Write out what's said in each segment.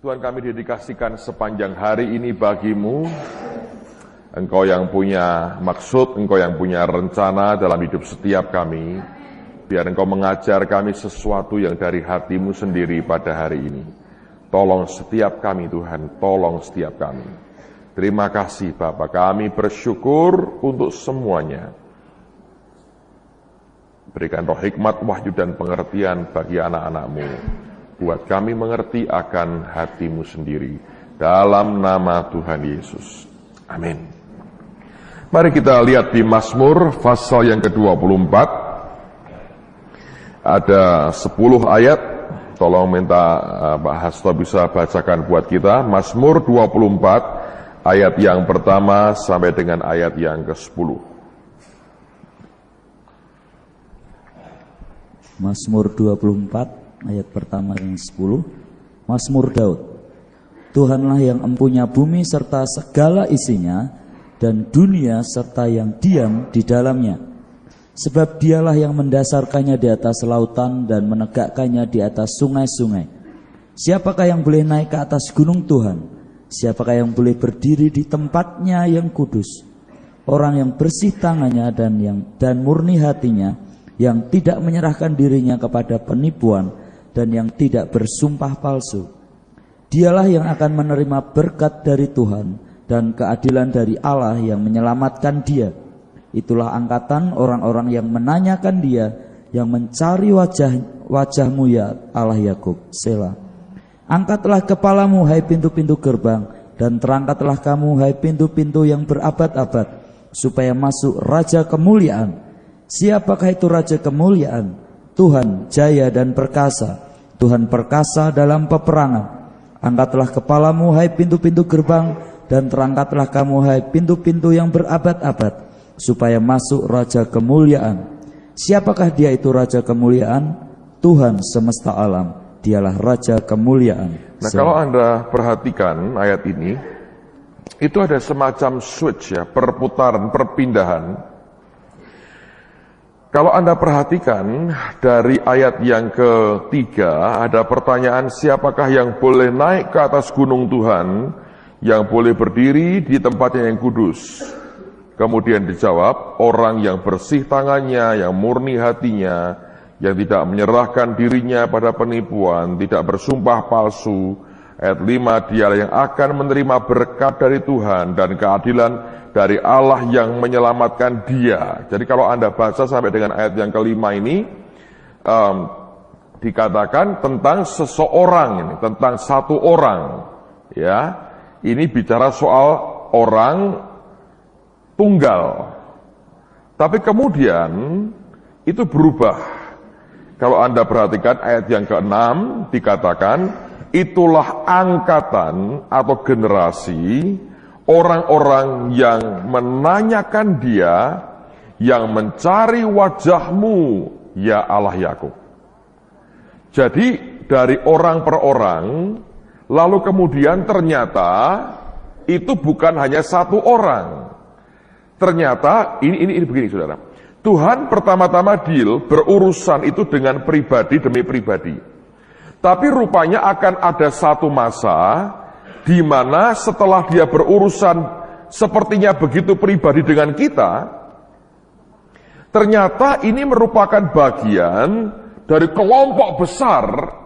Tuhan, kami dedikasikan sepanjang hari ini bagimu. Engkau yang punya maksud, Engkau yang punya rencana dalam hidup setiap kami. Biar Engkau mengajar kami sesuatu yang dari hatimu sendiri pada hari ini. Tolong setiap kami Tuhan, tolong setiap kami. Terima kasih Bapa, kami bersyukur untuk semuanya. Berikan roh hikmat, wahyu dan pengertian bagi anak-anak-Mu. Buat kami mengerti akan hati-Mu sendiri. Dalam nama Tuhan Yesus. Amin. Mari kita lihat di Mazmur pasal yang ke-24. Ada 10 ayat. Tolong minta Pak Hasto bisa bacakan buat kita. Mazmur 24 ayat yang pertama sampai dengan ayat yang ke-10. Mazmur 24 ayat pertama yang 10. Mazmur Daud. Tuhanlah yang empunya bumi serta segala isinya, dan dunia serta yang diam di dalamnya. Sebab dialah yang mendasarkannya di atas lautan dan menegakkannya di atas sungai-sungai. Siapakah yang boleh naik ke atas gunung Tuhan? Siapakah yang boleh berdiri di tempatnya yang kudus? Orang yang bersih tangannya dan murni hatinya, yang tidak menyerahkan dirinya kepada penipuan dan yang tidak bersumpah palsu. Dialah yang akan menerima berkat dari Tuhan dan keadilan dari Allah yang menyelamatkan dia. Itulah angkatan orang-orang yang menanyakan dia, yang mencari wajah-Mu ya Allah Yakub. Selah. Angkatlah kepalamu hai pintu-pintu gerbang, dan terangkatlah kamu hai pintu-pintu yang berabad-abad, supaya masuk Raja kemuliaan. Siapakah itu Raja kemuliaan? Tuhan jaya dan perkasa, Tuhan perkasa dalam peperangan. Angkatlah kepalamu hai pintu-pintu gerbang, dan terangkatlah kamu hai pintu-pintu yang berabad-abad, supaya masuk Raja kemuliaan. Siapakah dia itu Raja kemuliaan? Tuhan semesta alam, dialah Raja kemuliaan. Nah, kalau Anda perhatikan ayat ini, itu ada semacam switch ya, perputaran, perpindahan. Kalau Anda perhatikan dari ayat yang ketiga, ada pertanyaan siapakah yang boleh naik ke atas gunung Tuhan, yang boleh berdiri di tempatnya yang kudus. Kemudian dijawab, orang yang bersih tangannya, yang murni hatinya, yang tidak menyerahkan dirinya pada penipuan, tidak bersumpah palsu. Ayat 5, dialah yang akan menerima berkat dari Tuhan dan keadilan dari Allah yang menyelamatkan dia. Jadi kalau Anda baca sampai dengan ayat yang kelima ini, dikatakan tentang seseorang ini, tentang satu orang. Ya, ini bicara soal orang tunggal. Tapi kemudian itu berubah. Kalau Anda perhatikan ayat yang ke-6 dikatakan, itulah angkatan atau generasi orang-orang yang menanyakan dia, yang mencari wajah-Mu ya Allah Yakub. Jadi dari orang per orang, lalu kemudian ternyata itu bukan hanya satu orang. Ternyata ini begini saudara. Tuhan pertama-tama deal berurusan itu dengan pribadi demi pribadi. Tapi rupanya akan ada satu masa di mana setelah dia berurusan sepertinya begitu pribadi dengan kita, ternyata ini merupakan bagian dari kelompok besar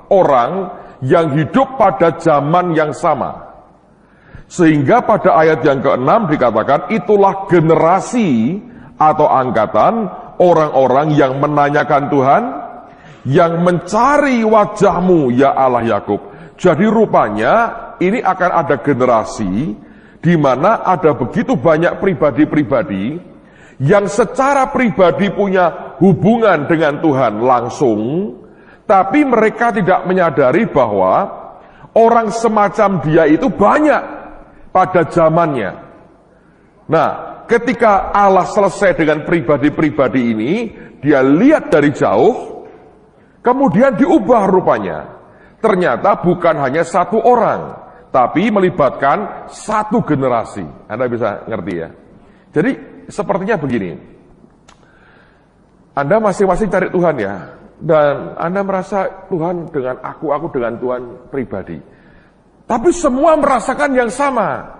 orang yang hidup pada zaman yang sama. Sehingga pada ayat yang ke-6 dikatakan, itulah generasi atau angkatan orang-orang yang menanyakan Tuhan, yang mencari wajah-Mu ya Allah Yakub. Jadi rupanya ini akan ada generasi di mana ada begitu banyak pribadi-pribadi yang secara pribadi punya hubungan dengan Tuhan langsung, tapi mereka tidak menyadari bahwa orang semacam dia itu banyak pada zamannya. Nah, ketika Allah selesai dengan pribadi-pribadi ini, dia lihat dari jauh, kemudian diubah rupanya. Ternyata bukan hanya satu orang, tapi melibatkan satu generasi. Anda bisa ngerti ya? Jadi sepertinya begini, Anda masing-masing cari Tuhan ya, dan Anda merasa Tuhan dengan aku dengan Tuhan pribadi. Tapi semua merasakan yang sama.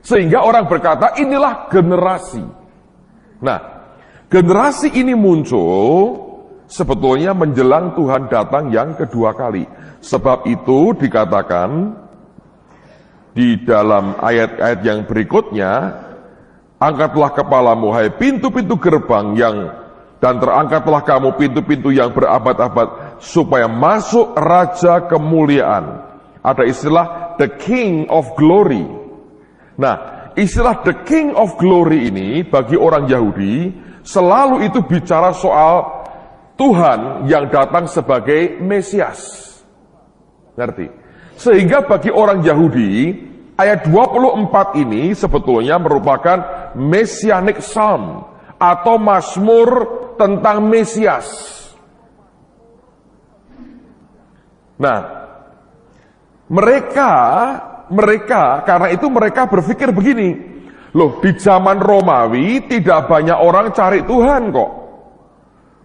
Sehingga orang berkata, inilah generasi. Nah, generasi ini muncul sebetulnya menjelang Tuhan datang yang kedua kali. Sebab itu dikatakan di dalam ayat-ayat yang berikutnya, angkatlah kepalamu hai pintu-pintu gerbang dan terangkatlah kamu pintu-pintu yang berabad-abad supaya masuk raja kemuliaan. Ada istilah the king of glory. Nah, istilah the king of glory ini bagi orang Yahudi selalu itu bicara soal Tuhan yang datang sebagai Mesias. Ngerti? Sehingga bagi orang Yahudi, ayat 24 ini sebetulnya merupakan Messianic Psalm atau Mazmur tentang Mesias. Nah, mereka karena itu mereka berpikir begini, loh di zaman Romawi tidak banyak orang cari Tuhan kok.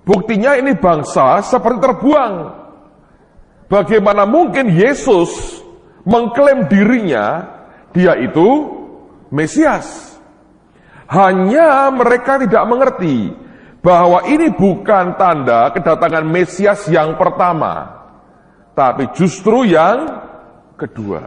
Buktinya ini bangsa seperti terbuang. Bagaimana mungkin Yesus mengklaim dirinya dia itu Mesias? Hanya mereka tidak mengerti bahwa ini bukan tanda kedatangan Mesias yang pertama, tapi justru yang kedua.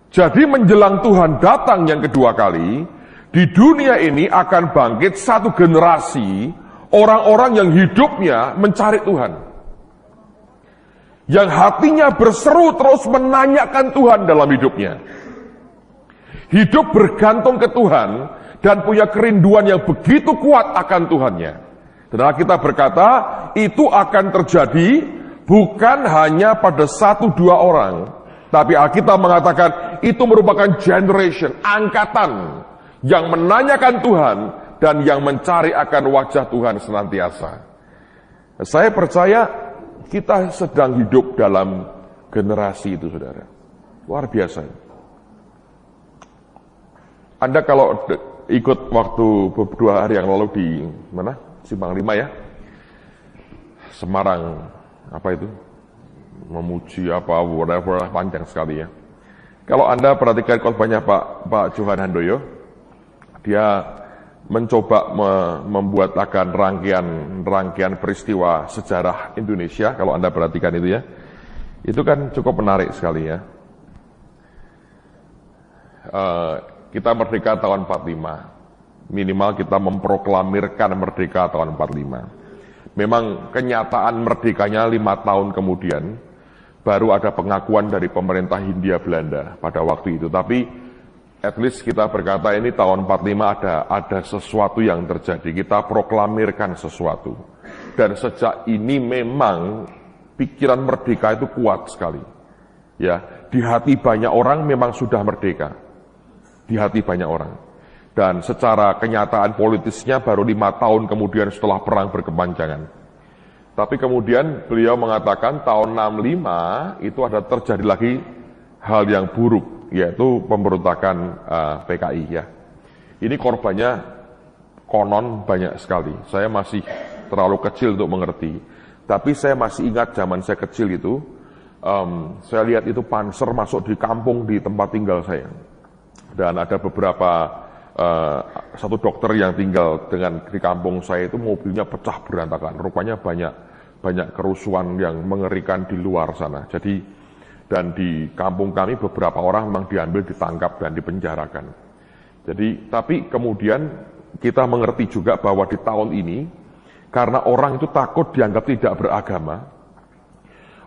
Jadi menjelang Tuhan datang yang kedua kali, di dunia ini akan bangkit satu generasi orang-orang yang hidupnya mencari Tuhan. Yang hatinya berseru terus menanyakan Tuhan dalam hidupnya. Hidup bergantung ke Tuhan dan punya kerinduan yang begitu kuat akan Tuhannya. Dan kita berkata, itu akan terjadi bukan hanya pada 1-2 orang. Tapi Alkitab mengatakan itu merupakan generation, angkatan yang menanyakan Tuhan dan yang mencari akan wajah Tuhan senantiasa. Saya percaya kita sedang hidup dalam generasi itu, saudara. Luar biasa. Anda kalau ikut waktu beberapa hari yang lalu di mana? Simpang 5 ya. Semarang, apa itu? Memuji apa, whatever, panjang sekali ya. Kalau Anda perhatikan khotbahnya Pak Johan Handoyo, dia mencoba membuatkan rangkaian peristiwa sejarah Indonesia. Kalau Anda perhatikan itu ya, itu kan cukup menarik sekali ya. Kita merdeka tahun 45, minimal kita memproklamirkan merdeka tahun 45. Memang kenyataan merdekanya 5 tahun kemudian baru ada pengakuan dari pemerintah Hindia Belanda pada waktu itu. Tapi at least kita berkata ini tahun 45 ada sesuatu yang terjadi. Kita proklamirkan sesuatu. Dan sejak ini memang pikiran merdeka itu kuat sekali. Ya, di hati banyak orang memang sudah merdeka. Di hati banyak orang. Dan secara kenyataan politisnya baru 5 tahun kemudian setelah perang berkepanjangan. Tapi kemudian beliau mengatakan tahun 65 itu ada terjadi lagi hal yang buruk, yaitu pemberontakan PKI ya. Ini korbannya konon banyak sekali. Saya masih terlalu kecil untuk mengerti. Tapi saya masih ingat zaman saya kecil itu, saya lihat itu panser masuk di kampung di tempat tinggal saya. Dan ada beberapa satu dokter yang tinggal di kampung saya itu mobilnya pecah berantakan. Rupanya banyak kerusuhan yang mengerikan di luar sana. Jadi dan di kampung kami beberapa orang memang diambil, ditangkap dan dipenjarakan. Jadi tapi kemudian kita mengerti juga bahwa di tahun ini karena orang itu takut dianggap tidak beragama,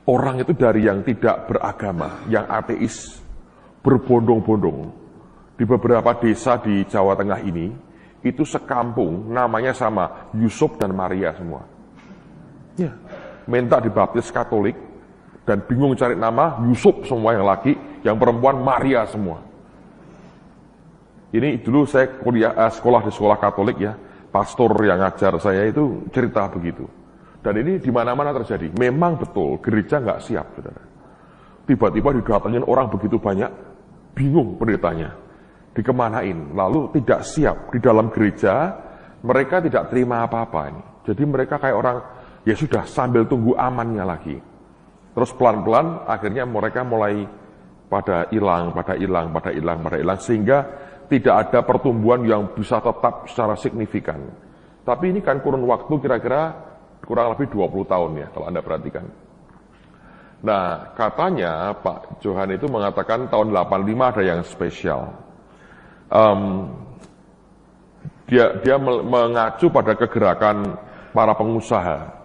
orang itu dari yang tidak beragama, yang ateis, berbondong-bondong. Di beberapa desa di Jawa Tengah ini, itu sekampung namanya sama, Yusuf dan Maria semua. Ya, minta dibaptis Katolik, dan bingung cari nama, Yusuf semua yang laki, yang perempuan Maria semua. Ini dulu saya sekolah di sekolah Katolik ya, pastor yang ngajar saya itu cerita begitu. Dan ini di mana-mana terjadi. Memang betul, gereja nggak siap, saudara. Tiba-tiba didatangin orang begitu banyak, bingung pendetanya, dikemanain, lalu tidak siap di dalam gereja, mereka tidak terima apa-apa ini. Jadi mereka kayak orang, ya sudah sambil tunggu amannya lagi. Terus pelan-pelan akhirnya mereka mulai pada hilang, sehingga tidak ada pertumbuhan yang bisa tetap secara signifikan. Tapi ini kan kurun waktu kira-kira kurang lebih 20 tahun ya, kalau Anda perhatikan. Nah, katanya Pak Johan itu mengatakan tahun 85 ada yang spesial. Dia mengacu pada kegerakan para pengusaha.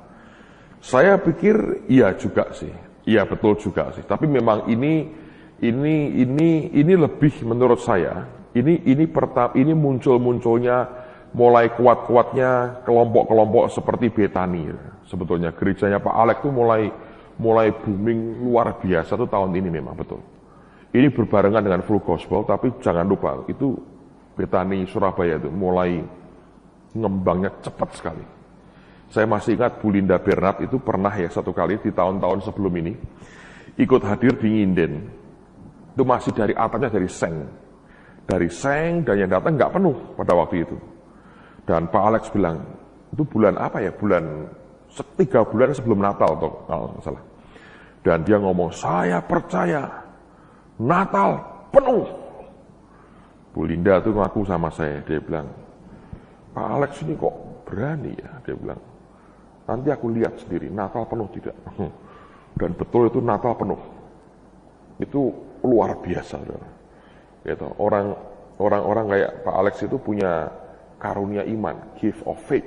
Saya pikir iya juga sih, iya betul juga sih. Tapi memang ini lebih menurut saya. Ini munculnya mulai kuat-kuatnya kelompok-kelompok seperti Betani. Sebetulnya gerejanya Pak Alex itu mulai booming luar biasa tuh tahun ini memang betul. Ini berbarengan dengan full gospel, tapi jangan lupa itu Betani Surabaya itu mulai ngembangnya cepat sekali. Saya masih ingat Bu Linda Bernard itu pernah ya satu kali di tahun-tahun sebelum ini ikut hadir di Nginden. Itu masih dari atapnya dari seng dan yang datang nggak penuh pada waktu itu. Dan Pak Alex bilang, itu bulan apa ya? 3 bulan sebelum Natal atau kalau nggak salah. Dan dia ngomong, saya percaya Natal penuh. Bu Linda tuh ngaku sama saya, dia bilang, Pak Alex ini kok berani ya? Dia bilang, nanti aku lihat sendiri, Natal penuh tidak. Dan betul itu Natal penuh. Itu luar biasa. Gitu. Orang-orang kayak Pak Alex itu punya karunia iman, gift of faith.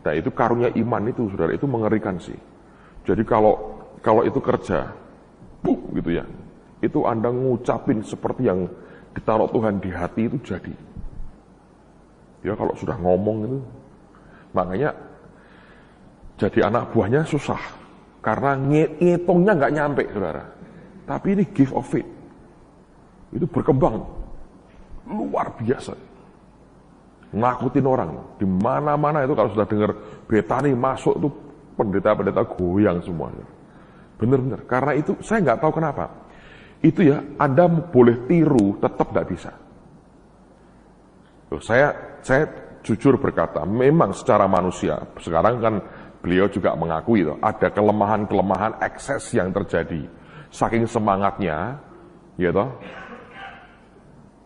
Nah itu karunia iman itu, saudara, itu mengerikan sih. Jadi kalau itu kerja, gitu ya, itu Anda ngucapin seperti yang ditaruh Tuhan di hati itu jadi. Ya kalau sudah ngomong itu, makanya jadi anak buahnya susah. Karena ngitungnya nggak nyampe, saudara. Tapi ini gift of faith. Itu berkembang luar biasa. Nakutin orang. Di mana-mana itu kalau sudah dengar Betani masuk itu pendeta-pendeta goyang semua. Benar-benar. Karena itu saya nggak tahu kenapa. Itu ya Anda boleh tiru, tetap nggak bisa. Loh, saya jujur berkata, memang secara manusia, sekarang kan beliau juga mengakui itu, ada kelemahan-kelemahan ekses yang terjadi. Saking semangatnya, gitu,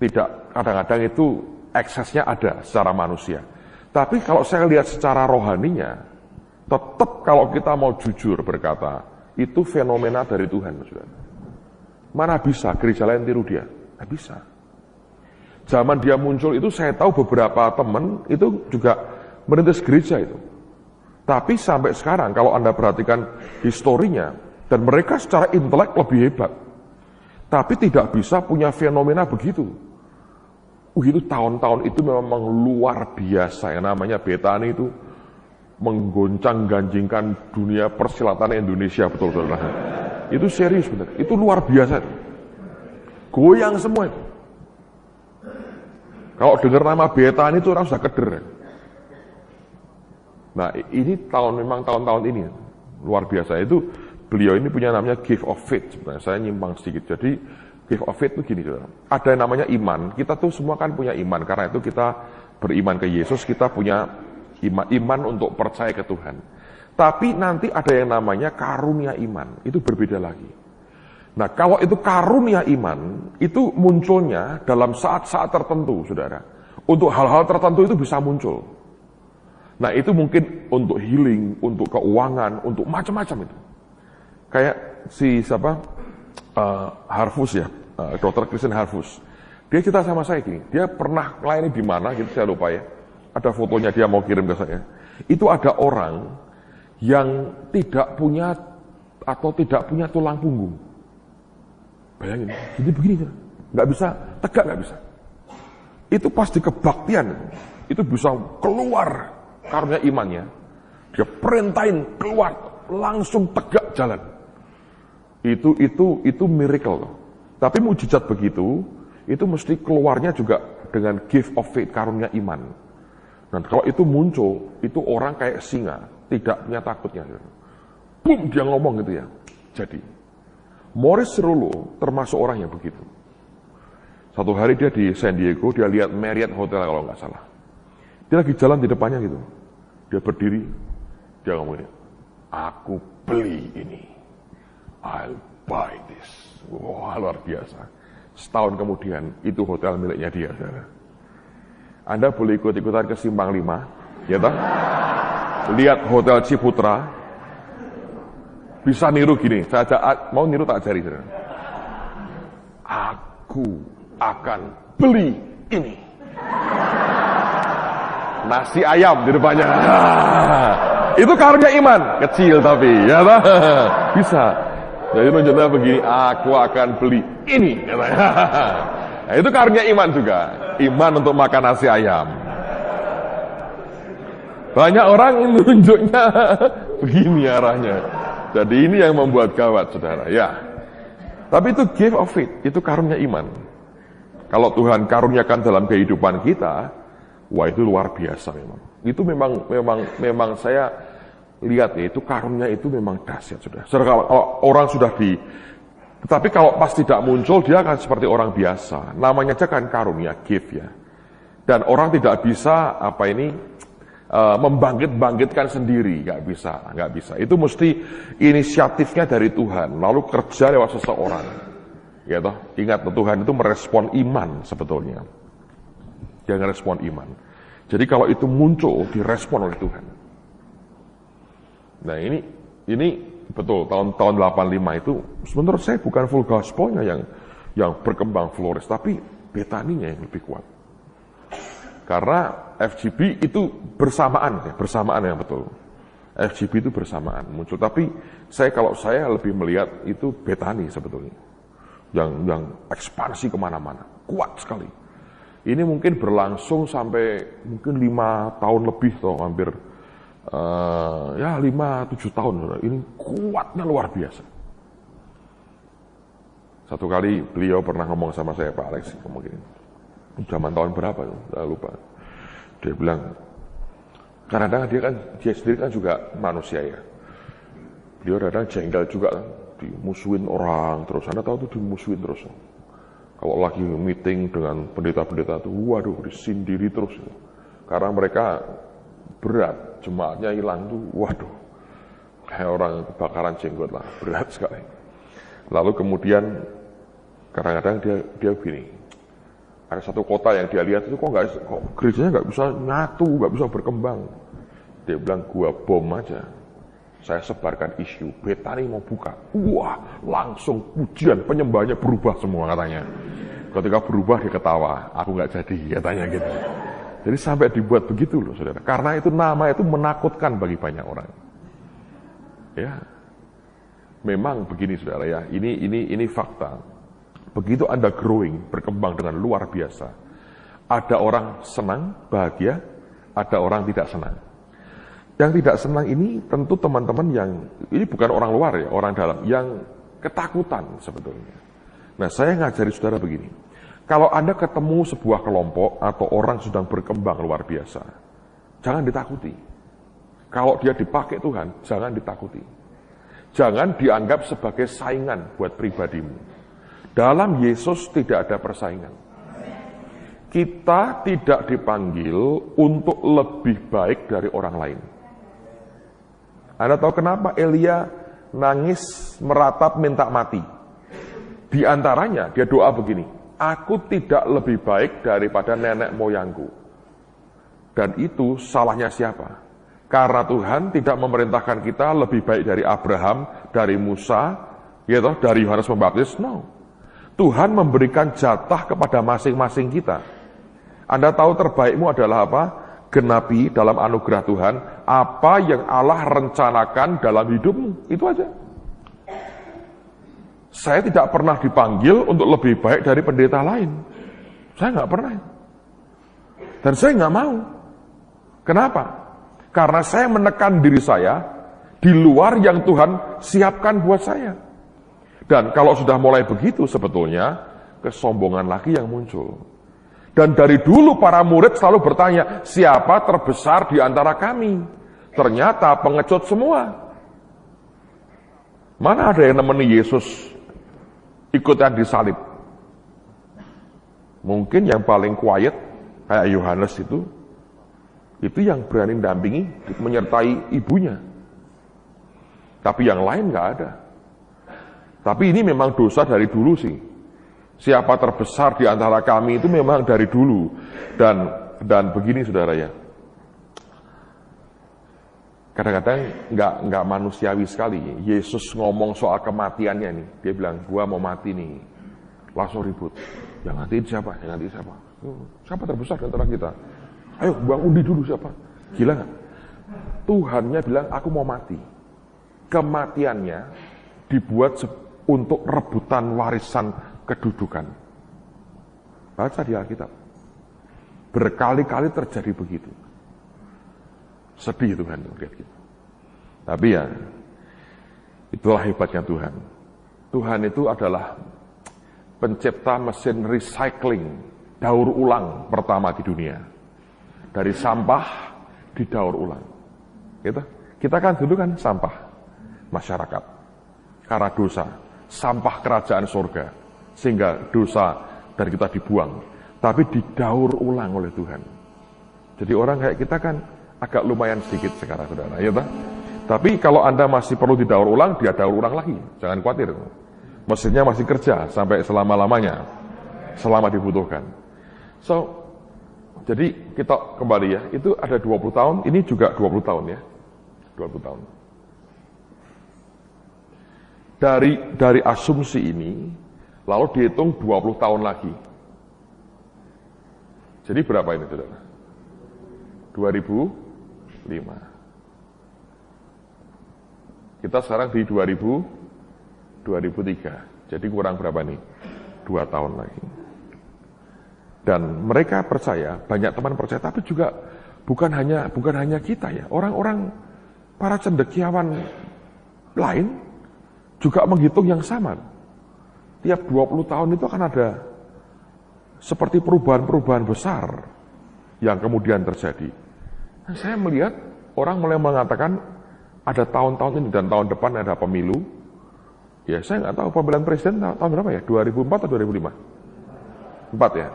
tidak kadang-kadang itu eksesnya ada secara manusia. Tapi kalau saya lihat secara rohaninya, tetap kalau kita mau jujur berkata, itu fenomena dari Tuhan. Saudara. Mana bisa gereja lain tiru dia? Nggak bisa. Zaman dia muncul itu saya tahu beberapa teman itu juga merintis gereja itu. Tapi sampai sekarang kalau Anda perhatikan historinya, dan mereka secara intelek lebih hebat. Tapi tidak bisa punya fenomena begitu. Itu tahun-tahun itu memang luar biasa. Yang namanya Betani itu menggoncang-ganjingkan dunia persilatan Indonesia, betul-betul. Itu serius benar. Itu luar biasa. Goyang semua itu. Kalau dengar nama Betani itu orang sudah keder. Nah, ini memang tahun-tahun ini luar biasa. Itu beliau ini punya namanya gift of faith. Sebenarnya saya nyimpang sedikit. Jadi gift of faith itu gini, saudara. Ada yang namanya iman. Kita tuh semua kan punya iman. Karena itu kita beriman ke Yesus. Kita punya iman untuk percaya ke Tuhan. Tapi nanti ada yang namanya karunia iman. Itu berbeda lagi. Nah, kalau itu karunia iman, itu munculnya dalam saat-saat tertentu, saudara. Untuk hal-hal tertentu itu bisa muncul. Nah, itu mungkin untuk healing, untuk keuangan, untuk macam-macam itu. Kayak si Harfus ya, Dr. Christian Harfus. Dia cerita sama saya gini, dia pernah melayani di mana gitu saya lupa ya. Ada fotonya dia mau kirim ke saya. Itu ada orang yang tidak punya atau tidak punya tulang punggung. Bayangin, jadi begini, nggak bisa tegak, nggak bisa. Itu pasti kebaktian, itu bisa keluar karunia imannya. Dia perintahin keluar, langsung tegak jalan. Itu miracle. Tapi mujizat begitu, itu mesti keluarnya juga dengan gift of faith, karunia iman. Dan kalau itu muncul, itu orang kayak singa, tidak punya takutnya. Boom, dia ngomong gitu ya. Jadi, Morris Cerullo termasuk orang yang begitu. Satu hari dia di San Diego, dia lihat Marriott Hotel kalau nggak salah. Dia lagi jalan di depannya gitu. Dia berdiri, dia ngomong ini, aku beli ini. I'll buy this. Wah, luar biasa. Setahun kemudian, itu hotel miliknya dia. Saudara. Anda boleh ikut-ikutan ke Simpang 5, ya toh? Lihat Hotel Ciputra, bisa niru gini. Mau niru tak ajari, saudara. Aku akan beli ini. Nasi ayam di depannya. Itu karunia iman, kecil tapi, ya toh? Bisa. Jadi nunjuknya begini, aku akan beli ini. Nah, itu karunia iman juga. Iman untuk makan nasi ayam. Banyak orang nunjuknya begini arahnya. Jadi ini yang membuat gawat, saudara. Ya. Tapi itu gift of faith, itu karunia iman. Kalau Tuhan karuniakan dalam kehidupan kita, wah itu luar biasa memang. Itu memang saya lihat ya, itu karunia itu memang dahsyat, saudara. Kalau orang sudah tetapi kalau pas tidak muncul, dia akan seperti orang biasa. Namanya aja kan karunia, gift ya. Dan orang tidak bisa membangkit-bangkitkan sendiri, nggak bisa. Itu mesti inisiatifnya dari Tuhan, lalu kerja lewat seseorang. Ya toh, ingat Tuhan itu merespon iman sebetulnya. Dia merespon iman. Jadi kalau itu muncul, direspon oleh Tuhan. Nah ini betul tahun 85 itu menurut saya bukan full gospelnya yang berkembang flourish, tapi Betaninya yang lebih kuat. Karena FGB itu bersamaan yang betul. FGB itu bersamaan muncul, tapi kalau saya lebih melihat itu Betani sebetulnya, yang ekspansi kemana-mana, kuat sekali. Ini mungkin berlangsung sampai mungkin 5 tahun lebih toh, hampir 5-7 tahun. Ini kuatnya luar biasa. Satu kali beliau pernah ngomong sama saya, Pak Alex, mungkin zaman tahun berapa, saya lupa. Dia bilang, kadang-kadang dia sendiri kan juga manusia ya. Dia kadang jengkel juga, dimusuhin orang terus. Anda tahu tuh dimusuhin terus. Kalau lagi meeting dengan pendeta-pendeta itu, waduh, disindiri terus. Karena mereka berat, jemaatnya hilang tuh, waduh, kayak orang kebakaran jenggot lah, berat sekali. Lalu kemudian kadang-kadang dia begini, ada satu kota yang dia lihat itu kok gerejanya nggak bisa nyatu, nggak bisa berkembang. Dia bilang, gua bom aja, saya sebarkan isu, Betani mau buka, wah langsung pujian penyembahnya berubah semua katanya. Ketika berubah dia ketawa, aku nggak jadi katanya gitu. Jadi sampai dibuat begitu loh saudara, karena itu nama itu menakutkan bagi banyak orang. Ya, memang begini saudara ya, ini fakta. Begitu Anda growing, berkembang dengan luar biasa, ada orang senang, bahagia, ada orang tidak senang. Yang tidak senang ini tentu teman-teman yang, ini bukan orang luar ya, orang dalam, yang ketakutan sebetulnya. Nah saya ngajari saudara begini, kalau Anda ketemu sebuah kelompok atau orang sedang berkembang luar biasa, jangan ditakuti. Kalau dia dipakai Tuhan, jangan ditakuti. Jangan dianggap sebagai saingan buat pribadimu. Dalam Yesus tidak ada persaingan. Kita tidak dipanggil untuk lebih baik dari orang lain. Anda tahu kenapa Elia nangis, meratap, minta mati? Di antaranya dia doa begini, aku tidak lebih baik daripada nenek moyangku. Dan itu salahnya siapa? Karena Tuhan tidak memerintahkan kita lebih baik dari Abraham, dari Musa, dari Yohanes Pembaptis. No. Tuhan memberikan jatah kepada masing-masing kita. Anda tahu terbaikmu adalah apa? Genapi dalam anugerah Tuhan apa yang Allah rencanakan dalam hidupmu. Itu aja. Saya tidak pernah dipanggil untuk lebih baik dari pendeta lain. Saya nggak pernah. Dan saya nggak mau. Kenapa? Karena saya menekan diri saya di luar yang Tuhan siapkan buat saya. Dan kalau sudah mulai begitu sebetulnya, kesombongan lagi yang muncul. Dan dari dulu para murid selalu bertanya, siapa terbesar di antara kami? Ternyata pengecut semua. Mana ada yang nemeni Yesus ikutan disalib? Mungkin yang paling quiet, kayak Yohanes itu yang berani dampingi, menyertai ibunya. Tapi yang lain nggak ada. Tapi ini memang dosa dari dulu sih. Siapa terbesar di antara kami itu memang dari dulu. Dan begini saudara ya. Kadang-kadang nggak manusiawi sekali. Yesus ngomong soal kematiannya nih. Dia bilang, gua mau mati nih. Langsung ribut. Yang ngatiin siapa? Yang ngatiin siapa? Siapa terbesar di antara kita? Ayo, buang undi dulu siapa? Gila nggak? Tuhannya bilang, aku mau mati. Kematiannya dibuat untuk rebutan warisan kedudukan. Baca di Alkitab. Berkali-kali terjadi begitu. Sedih Tuhan lihat kita. Tapi ya, itulah hebatnya Tuhan. Tuhan itu adalah pencipta mesin recycling, daur ulang pertama di dunia. Dari sampah didaur ulang. Gitu. Kita kan dulu kan sampah masyarakat. Karena dosa, sampah kerajaan surga. Sehingga dosa dari kita dibuang. Tapi didaur ulang oleh Tuhan. Jadi orang kayak kita kan agak lumayan sedikit sekarang, saudara. Ya, tapi kalau Anda masih perlu didaur ulang, dia daur ulang lagi. Jangan khawatir. Mesinnya masih kerja sampai selama-lamanya. Selama dibutuhkan. So, jadi kita kembali ya. Itu ada 20 tahun, ini juga 20 tahun ya. 20 tahun. Dari asumsi ini, lalu dihitung 20 tahun lagi. Jadi berapa ini, saudara? 2005. Kita sekarang di 2003. Jadi kurang berapa nih? 2 tahun lagi. Dan mereka percaya, banyak teman percaya, tapi juga bukan hanya kita ya. Orang-orang, para cendekiawan lain juga menghitung yang sama. Tiap 20 tahun itu akan ada seperti perubahan-perubahan besar yang kemudian terjadi. Nah, saya melihat orang mulai mengatakan ada tahun-tahun ini dan tahun depan ada pemilu. Ya saya nggak tahu pemilihan presiden tahun berapa ya? 2004 atau 2005? 4 ya?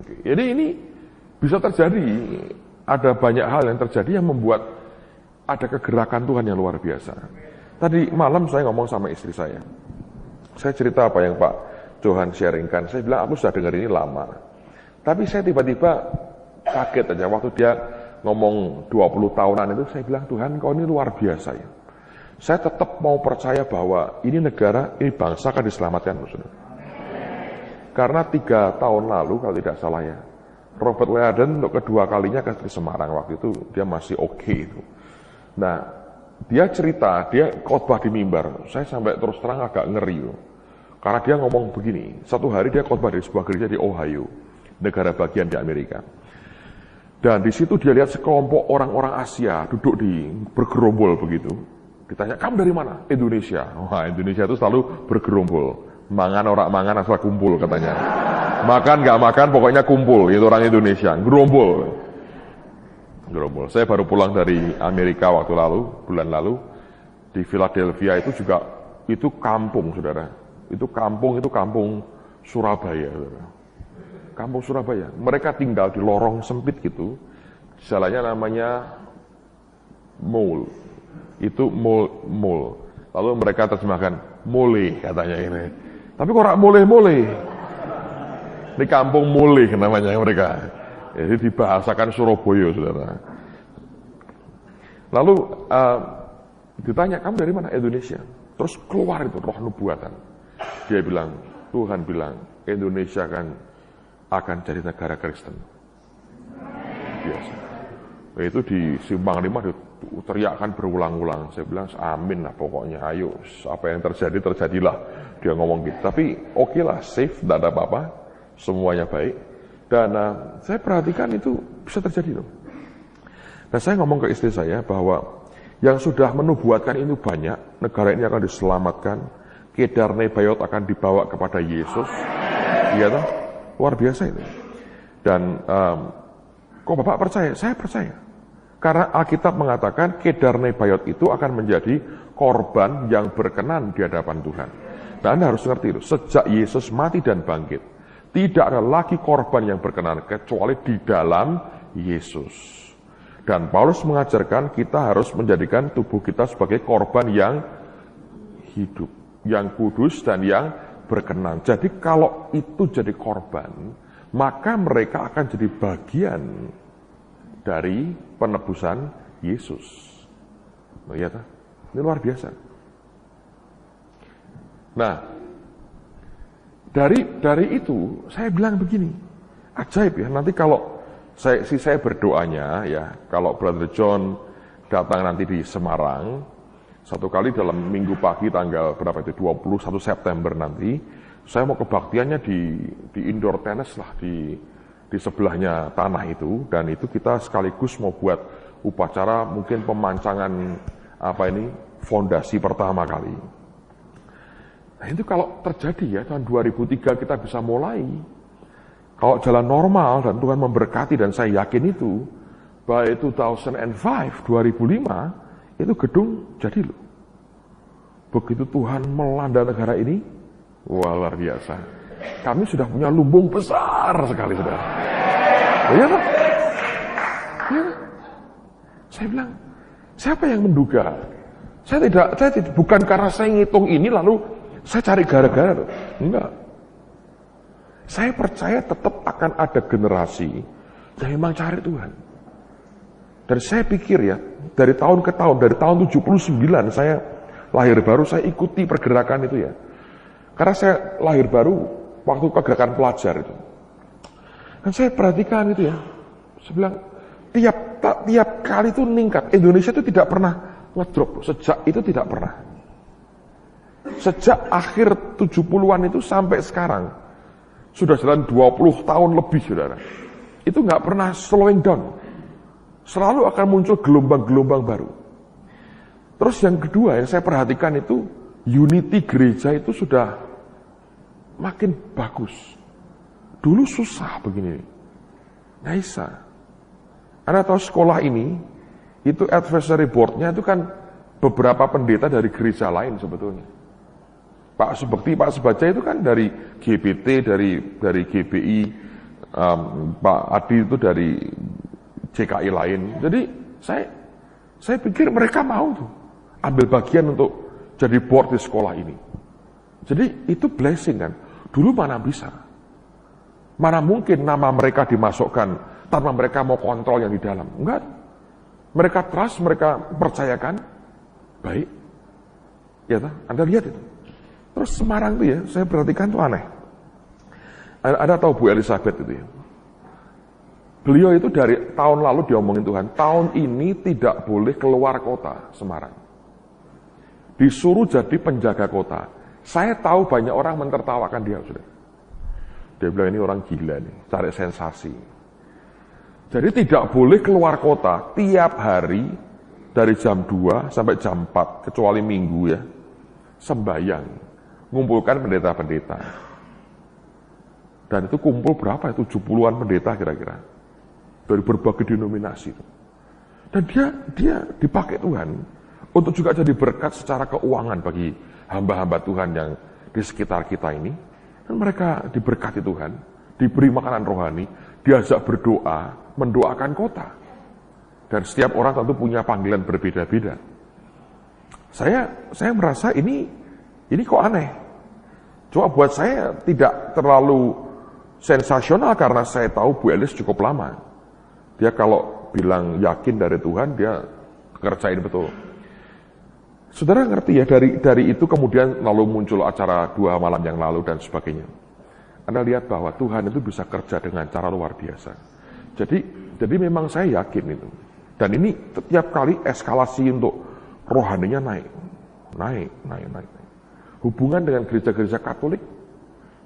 Oke. Jadi ini bisa terjadi. Ada banyak hal yang terjadi yang membuat ada kegerakan Tuhan yang luar biasa. Tadi malam saya ngomong sama istri saya. Saya cerita apa yang Pak Johan sharingkan. Saya bilang aku sudah dengar ini lama. Tapi saya tiba-tiba kaget aja waktu dia ngomong 20 tahunan itu. Saya bilang, Tuhan kau ini luar biasa ya. Saya tetap mau percaya bahwa ini negara, ini bangsa akan diselamatkan. Karena 3 tahun lalu kalau tidak salah ya, Robert Leaden untuk kedua kalinya ke Semarang. Waktu itu dia masih oke itu. Nah, dia cerita, dia khotbah di mimbar. Saya sampai terus terang agak ngeri. Karena dia ngomong begini, satu hari dia khotbah di sebuah gereja di Ohio, negara bagian di Amerika. Dan di situ dia lihat sekelompok orang-orang Asia duduk bergerombol begitu. Ditanya, kamu dari mana? Indonesia. Wah, Indonesia itu selalu bergerombol. Mangan orang mangan asal kumpul katanya. Makan nggak makan, pokoknya kumpul. Itu orang Indonesia, gerombol. Gerombol. Saya baru pulang dari Amerika waktu lalu, bulan lalu. Di Philadelphia itu juga, itu kampung, saudara. Itu kampung Surabaya, saudara. Kampung Surabaya. Mereka tinggal di lorong sempit gitu. Jalannya namanya mall. Itu mall. Lalu mereka terjemahkan mole katanya ini. Tapi kok ora mole-mole? Ini kampung mole namanya mereka. Jadi dibahasakan Surabaya, saudara. Lalu ditanya, kamu dari mana? Indonesia. Terus keluar itu roh nubuatan. Dia bilang, Tuhan bilang, Indonesia akan jadi negara Kristen. Biasa. Itu di Simpang 5 teriakan berulang-ulang. Saya bilang, amin lah pokoknya. Ayo, apa yang terjadi, terjadilah. Dia ngomong gitu. Tapi oke lah, safe, tidak ada apa-apa. Semuanya baik. Dan saya perhatikan itu bisa terjadi loh. Dan saya ngomong ke istri saya bahwa yang sudah menubuatkan itu banyak. Negara ini akan diselamatkan. Kedar Nebayot akan dibawa kepada Yesus. Iya toh? Luar biasa itu. Dan kok Bapak percaya? Saya percaya. Karena Alkitab mengatakan Kedar Nebayot itu akan menjadi korban yang berkenan di hadapan Tuhan. Dan Anda harus ngerti itu. Sejak Yesus mati dan bangkit, tidak ada lagi korban yang berkenan kecuali di dalam Yesus. Dan Paulus mengajarkan kita harus menjadikan tubuh kita sebagai korban yang hidup. yang kudus dan yang berkenan. Jadi kalau itu jadi korban, maka mereka akan jadi bagian dari penebusan Yesus. Oh, iya, ini luar biasa. Nah, dari itu saya bilang begini, ajaib ya. Nanti kalau saya berdoanya ya, kalau Brother John datang nanti di Semarang, satu kali dalam minggu pagi tanggal berapa itu, 21 September nanti, saya mau kebaktiannya di indoor tennis lah, di sebelahnya tanah itu, dan itu kita sekaligus mau buat upacara mungkin pemancangan fondasi pertama kali. Nah itu kalau terjadi ya, tahun 2003 kita bisa mulai. Kalau jalan normal dan Tuhan memberkati, dan saya yakin itu, by 2005, 2005, itu gedung jadi loh. Begitu Tuhan melanda negara ini, wah luar biasa. Kami sudah punya lumbung besar sekali, saudara. Ya, Pak? Ya. Saya bilang, siapa yang menduga? Saya tidak, bukan karena saya ngitung ini lalu saya cari gara-gara. Enggak. Saya percaya tetap akan ada generasi yang memang cari Tuhan. Dan saya pikir ya, dari tahun ke tahun, dari tahun 79 saya lahir baru, saya ikuti pergerakan itu ya. Karena saya lahir baru waktu pergerakan pelajar itu. Dan saya perhatikan itu ya. Saya bilang, tiap kali itu meningkat. Indonesia itu tidak pernah ngedrop. Sejak itu tidak pernah. Sejak akhir 70-an itu sampai sekarang. Sudah jalan 20 tahun lebih, saudara. Itu nggak pernah slowing down. Selalu akan muncul gelombang-gelombang baru. Terus yang kedua yang saya perhatikan itu, unity gereja itu sudah makin bagus. Dulu susah begini. Nggak bisa. Anda tahu sekolah ini, itu advisory board-nya itu kan beberapa pendeta dari gereja lain sebetulnya. Pak Subekti, Pak Sebaja itu kan dari GBT, dari GBI, Pak Adi itu dari CKI lain. Jadi saya pikir mereka mau tuh ambil bagian untuk jadi board di sekolah ini. Jadi itu blessing kan. Dulu mana bisa? Mana mungkin nama mereka dimasukkan tanpa mereka mau kontrol yang di dalam? Enggak. Mereka trust, mereka percayakan. Baik. Ya, Anda lihat itu. Terus Semarang itu ya, saya perhatikan tuh aneh. Ada tahu Bu Elizabeth itu ya? Beliau itu dari tahun lalu diomongin Tuhan, tahun ini tidak boleh keluar kota Semarang. Disuruh jadi penjaga kota. Saya tahu banyak orang mentertawakan dia, sudah. Dia bilang ini orang gila nih, cari sensasi. Jadi tidak boleh keluar kota tiap hari dari jam 2 sampai jam 4, kecuali Minggu ya, sembahyang, ngumpulkan pendeta-pendeta. Dan itu kumpul berapa? Itu 70-an pendeta kira-kira. Dari berbagai denominasi itu. Dan dia dipakai Tuhan untuk juga jadi berkat secara keuangan bagi hamba-hamba Tuhan yang di sekitar kita ini. Dan mereka diberkati Tuhan, diberi makanan rohani, diajak berdoa, mendoakan kota. Dan setiap orang tentu punya panggilan berbeda-beda. Saya merasa ini kok aneh. Cuma buat saya tidak terlalu sensasional karena saya tahu Bu Elis cukup lama. Dia kalau bilang yakin dari Tuhan, dia kerjain betul. Saudara ngerti ya, dari itu kemudian lalu muncul acara 2 malam yang lalu dan sebagainya. Anda lihat bahwa Tuhan itu bisa kerja dengan cara luar biasa. Jadi memang saya yakin itu. Dan ini setiap kali eskalasi untuk rohaninya naik. Hubungan dengan gereja-gereja Katolik,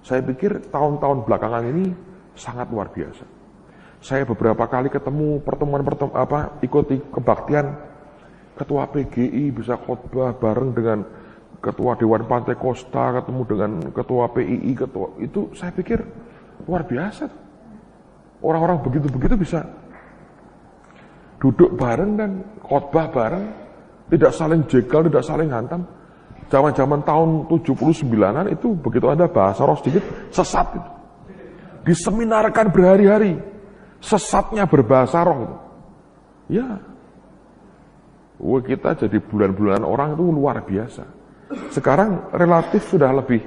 saya pikir tahun-tahun belakangan ini sangat luar biasa. Saya beberapa kali ketemu ikuti kebaktian ketua PGI, bisa khotbah bareng dengan ketua Dewan Pantai Kosta, ketemu dengan ketua PII, itu saya pikir luar biasa. Orang-orang begitu-begitu bisa duduk bareng dan khotbah bareng, tidak saling jegal, tidak saling hantam. Zaman-zaman tahun 79-an itu begitu ada bahasa roh sedikit, sesat itu. Diseminarkan berhari-hari. Sesatnya berbahasa roh itu. Ya. Kita jadi bulan-bulanan orang itu luar biasa. Sekarang relatif sudah lebih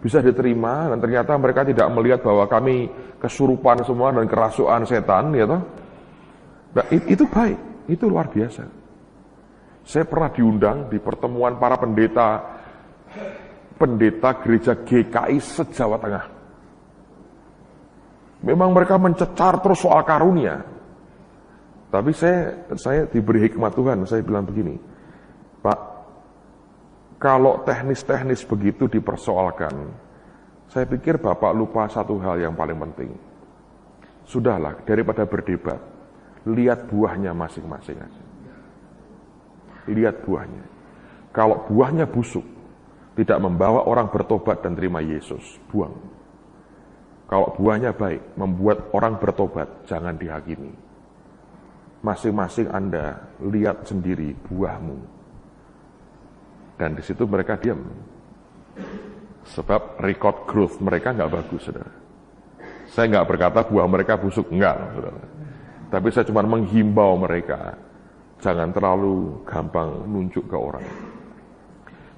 bisa diterima, dan ternyata mereka tidak melihat bahwa kami kesurupan semua dan kerasukan setan, ya toh. Nah, itu baik, itu luar biasa. Saya pernah diundang di pertemuan para pendeta gereja GKI se-Jawa Tengah. Memang mereka mencecar terus soal karunia. Tapi saya diberi hikmat Tuhan, saya bilang begini, Pak, kalau teknis-teknis begitu dipersoalkan, saya pikir Bapak lupa satu hal yang paling penting. Sudahlah, daripada berdebat, lihat buahnya masing-masing aja. Lihat buahnya. Kalau buahnya busuk, tidak membawa orang bertobat dan terima Yesus, buang. Kalau buahnya baik, membuat orang bertobat, jangan dihakimi. Masing-masing Anda lihat sendiri buahmu. Dan di situ mereka diam. Sebab record growth mereka nggak bagus, saudara. Saya nggak berkata buah mereka busuk, enggak, saudara. Tapi saya cuma menghimbau mereka, jangan terlalu gampang nunjuk ke orang.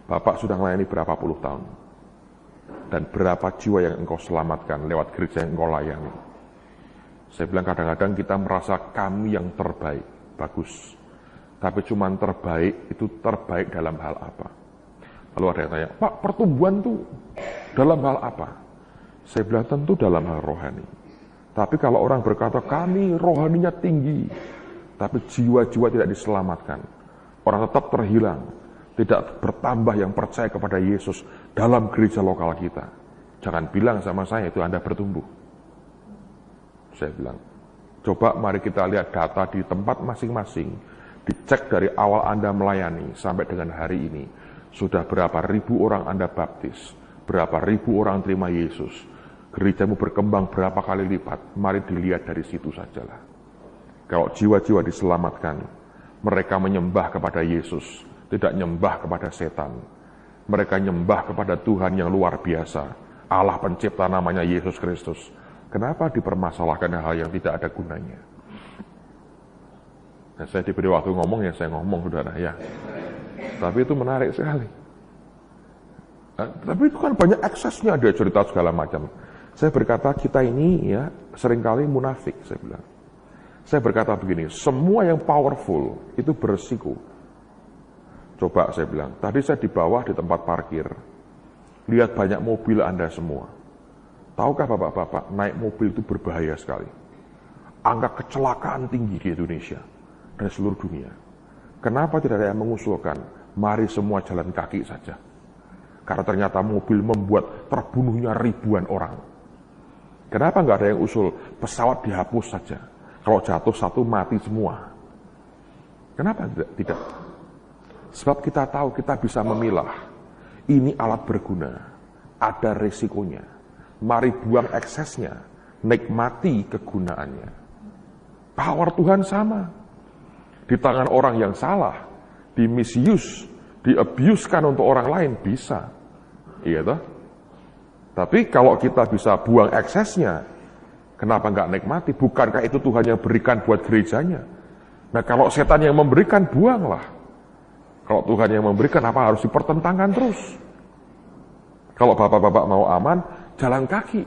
Bapak sudah melayani berapa puluh tahun, dan berapa jiwa yang engkau selamatkan lewat gereja yang engkau layani. Saya bilang kadang-kadang kita merasa kami yang terbaik, bagus. Tapi cuma terbaik, itu terbaik dalam hal apa? Lalu ada yang tanya, Pak, pertumbuhan itu dalam hal apa? Saya bilang tentu dalam hal rohani. Tapi kalau orang berkata, kami rohaninya tinggi, tapi jiwa-jiwa tidak diselamatkan, orang tetap terhilang, tidak bertambah yang percaya kepada Yesus dalam gereja lokal kita. Jangan bilang sama saya, itu Anda bertumbuh. Saya bilang, coba mari kita lihat data di tempat masing-masing, dicek dari awal Anda melayani sampai dengan hari ini, sudah berapa ribu orang Anda baptis, berapa ribu orang terima Yesus, gerejamu berkembang berapa kali lipat, mari dilihat dari situ sajalah. Kalau jiwa-jiwa diselamatkan, mereka menyembah kepada Yesus, tidak nyembah kepada setan. Mereka nyembah kepada Tuhan yang luar biasa, Allah pencipta namanya Yesus Kristus. Kenapa dipermasalahkan hal yang tidak ada gunanya? Nah, saya diberi waktu ngomong, ya saya ngomong, saudara, ya. Tapi itu menarik sekali. Nah, tapi itu kan banyak aksesnya, ada cerita segala macam. Saya berkata, kita ini ya seringkali munafik, saya bilang. Saya berkata begini, semua yang powerful itu beresiko. Coba saya bilang, tadi saya di bawah di tempat parkir, lihat banyak mobil Anda semua. Tahukah bapak-bapak, naik mobil itu berbahaya sekali. Angka kecelakaan tinggi di Indonesia dan seluruh dunia. Kenapa tidak ada yang mengusulkan, mari semua jalan kaki saja? Karena ternyata mobil membuat terbunuhnya ribuan orang. Kenapa nggak ada yang usul, pesawat dihapus saja? Kalau jatuh satu, mati semua. Kenapa tidak? Sebab kita tahu kita bisa memilah. Ini alat berguna, ada resikonya. Mari buang eksesnya, nikmati kegunaannya. Power Tuhan sama. Di tangan orang yang salah, di-misuse, di-abuse-kan untuk orang lain, bisa. Iya toh? Tapi kalau kita bisa buang eksesnya, kenapa nggak nikmati? Bukankah itu Tuhan yang berikan buat gerejanya? Nah, kalau setan yang memberikan, buanglah. Kalau Tuhan yang memberikan, apa harus dipertentangkan terus? Kalau bapak-bapak mau aman, jalan kaki.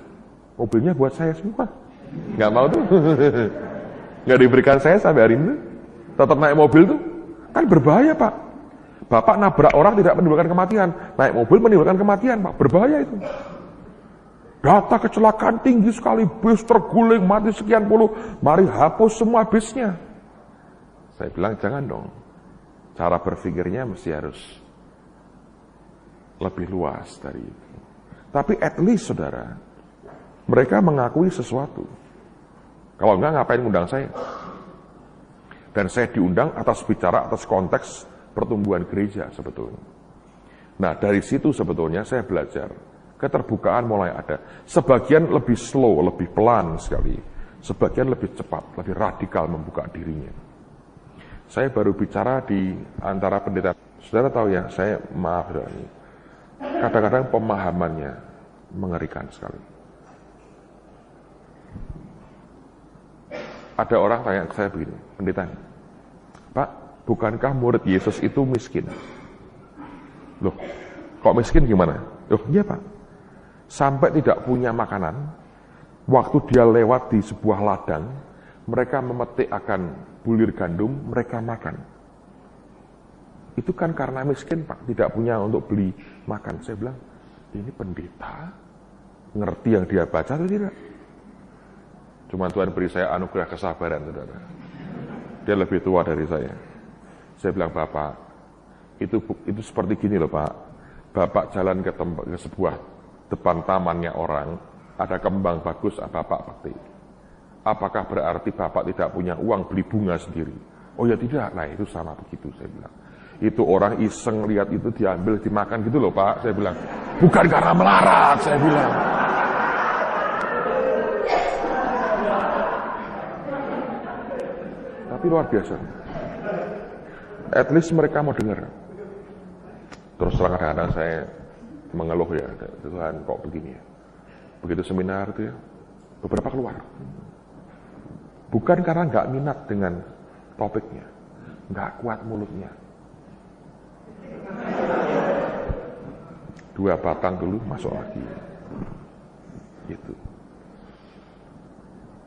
Mobilnya buat saya semua. Nggak mau tuh. Nggak diberikan saya sampai hari ini. Tetap naik mobil tuh. Kan berbahaya, Pak. Bapak nabrak orang tidak menimbulkan kematian. Naik mobil menimbulkan kematian, Pak. Berbahaya itu. Data kecelakaan tinggi sekali. Bis terguling, mati sekian puluh. Mari hapus semua bisnya. Saya bilang, jangan dong. Cara berpikirnya mesti harus lebih luas dari itu. Tapi at least, saudara, mereka mengakui sesuatu. Kalau enggak, ngapain ngundang saya? Dan saya diundang atas bicara atas konteks pertumbuhan gereja sebetulnya. Nah, dari situ sebetulnya saya belajar. Keterbukaan mulai ada. Sebagian lebih slow, lebih pelan sekali. Sebagian lebih cepat, lebih radikal membuka dirinya. Saya baru bicara di antara pendeta. Saudara tahu ya, saya maaf, saudara, kadang-kadang pemahamannya mengerikan sekali. Ada orang tanya ke saya begini, pendeta, Pak, bukankah murid Yesus itu miskin? Loh, Kok miskin gimana? Oh iya Pak, sampai tidak punya makanan, waktu dia lewat di sebuah ladang, mereka memetik akan bulir gandum, mereka makan. Itu kan karena miskin Pak, tidak punya untuk beli makan. Saya bilang, ini pendeta, ngerti yang dia baca atau tidak? Cuma Tuhan beri saya anugerah kesabaran, saudara. Dia lebih tua dari saya. Saya bilang, Bapak, itu seperti gini loh Pak. Bapak jalan ke sebuah depan tamannya orang, ada kembang bagus, Bapak petik. Apakah berarti Bapak tidak punya uang beli bunga sendiri? Oh ya tidak, nah itu sama begitu, saya bilang. Itu orang iseng lihat itu diambil, dimakan gitu loh Pak, saya bilang. Bukan karena melarat, saya bilang. Tapi luar biasa. At least mereka mau dengar. Terus terang kadang-kadang saya mengeluh ya, Tuhan kok begini ya. Begitu seminar itu ya, beberapa keluar. Bukan karena nggak minat dengan topiknya, nggak kuat mulutnya. 2 batang dulu masuk lagi. Gitu.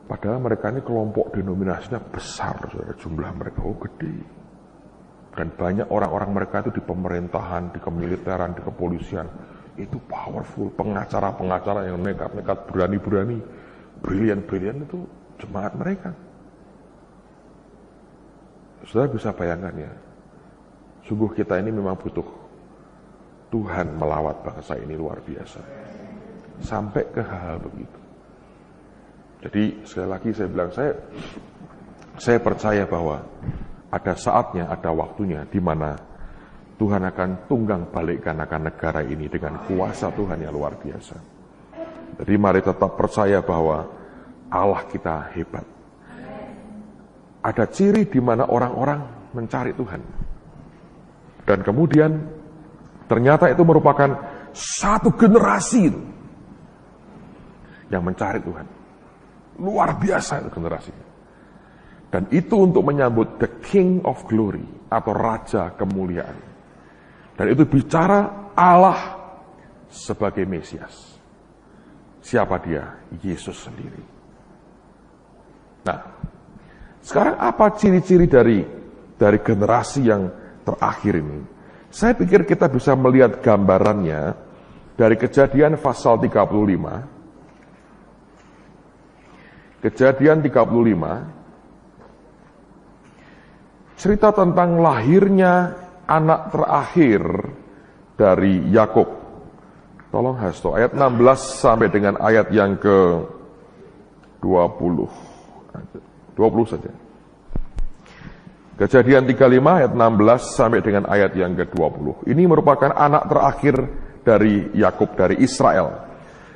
Padahal mereka ini kelompok denominasinya besar, saudara, jumlah mereka gede. Dan banyak orang-orang mereka itu di pemerintahan, di kemiliteran, di kepolisian. Itu powerful, pengacara-pengacara yang nekat-nekat, berani-berani, brilian-brilian itu jemaat mereka. Saudara bisa bayangkan ya, sungguh kita ini memang butuh Tuhan melawat bangsa ini luar biasa. Sampai ke hal-hal begitu. Jadi sekali lagi saya bilang, saya percaya bahwa ada saatnya, ada waktunya di mana Tuhan akan tunggang balikkan akan negara ini dengan kuasa Tuhan yang luar biasa. Jadi mari tetap percaya bahwa Allah kita hebat. Ada ciri di mana orang-orang mencari Tuhan. Dan kemudian ternyata itu merupakan satu generasi itu yang mencari Tuhan. Luar biasa itu generasinya. Dan itu untuk menyambut the King of Glory atau Raja Kemuliaan. Dan itu bicara Allah sebagai Mesias. Siapa dia? Yesus sendiri. Nah, sekarang apa ciri-ciri dari generasi yang terakhir ini? Saya pikir kita bisa melihat gambarannya dari Kejadian pasal 35. Kejadian 35. Cerita tentang lahirnya anak terakhir dari Yakub. Tolong Hasto, ayat 16 sampai dengan ayat yang ke-20. 20 saja. Kejadian 35 ayat 16 sampai dengan ayat yang ke-20. Ini merupakan anak terakhir dari Yakub, dari Israel.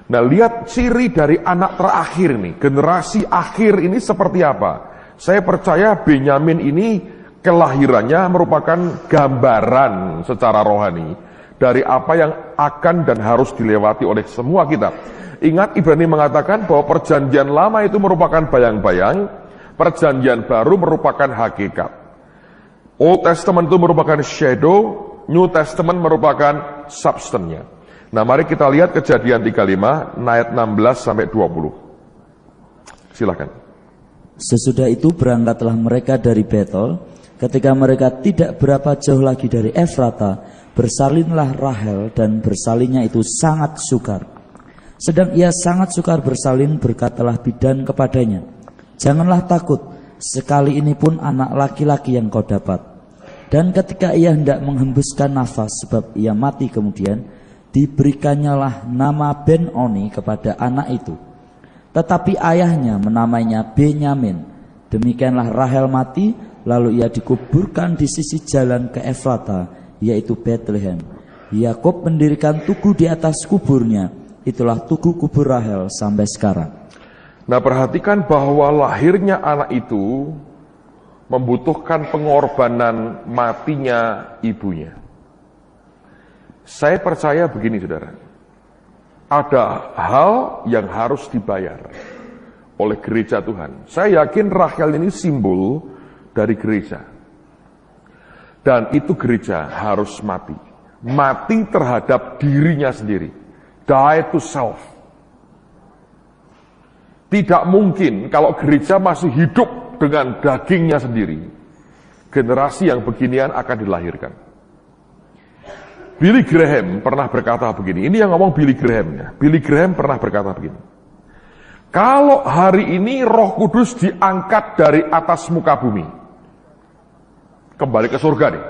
Nah, lihat ciri dari anak terakhir nih, generasi akhir ini seperti apa? Saya percaya Benyamin ini kelahirannya merupakan gambaran secara rohani dari apa yang akan dan harus dilewati oleh semua kita. Ingat, Ibrani mengatakan bahwa perjanjian lama itu merupakan bayang-bayang, perjanjian baru merupakan hakikat. Old Testament itu merupakan shadow, New Testament merupakan substance-nya. Nah, mari kita lihat Kejadian 35 ayat 16 sampai 20. Silakan. Sesudah itu berangkatlah mereka dari Betel. Ketika mereka tidak berapa jauh lagi dari Efrata, bersalinlah Rahel, dan bersalinnya itu sangat sukar. Sedang ia sangat sukar bersalin, berkatalah bidan kepadanya, "Janganlah takut, sekali ini pun anak laki-laki yang kau dapat." Dan ketika ia hendak menghembuskan nafas, sebab ia mati kemudian, diberikannya nama Ben-Oni kepada anak itu. Tetapi ayahnya menamainya Benyamin. Demikianlah Rahel mati, lalu ia dikuburkan di sisi jalan ke Efrata, yaitu Bethlehem. Yakub mendirikan tugu di atas kuburnya. Itulah tugu kubur Rahel sampai sekarang. Nah, perhatikan bahwa lahirnya anak itu membutuhkan pengorbanan matinya ibunya. Saya percaya begini, saudara. Ada hal yang harus dibayar oleh gereja Tuhan. Saya yakin Rahel ini simbol dari gereja. Dan itu gereja harus mati. mati terhadap dirinya sendiri. Die to self. Tidak mungkin kalau gereja masih hidup dengan dagingnya sendiri, generasi yang beginian akan dilahirkan. Billy Graham pernah berkata begini, ini yang ngomong Billy Graham ya. Billy Graham pernah berkata begini, kalau hari ini Roh Kudus diangkat dari atas muka bumi, kembali ke surga nih,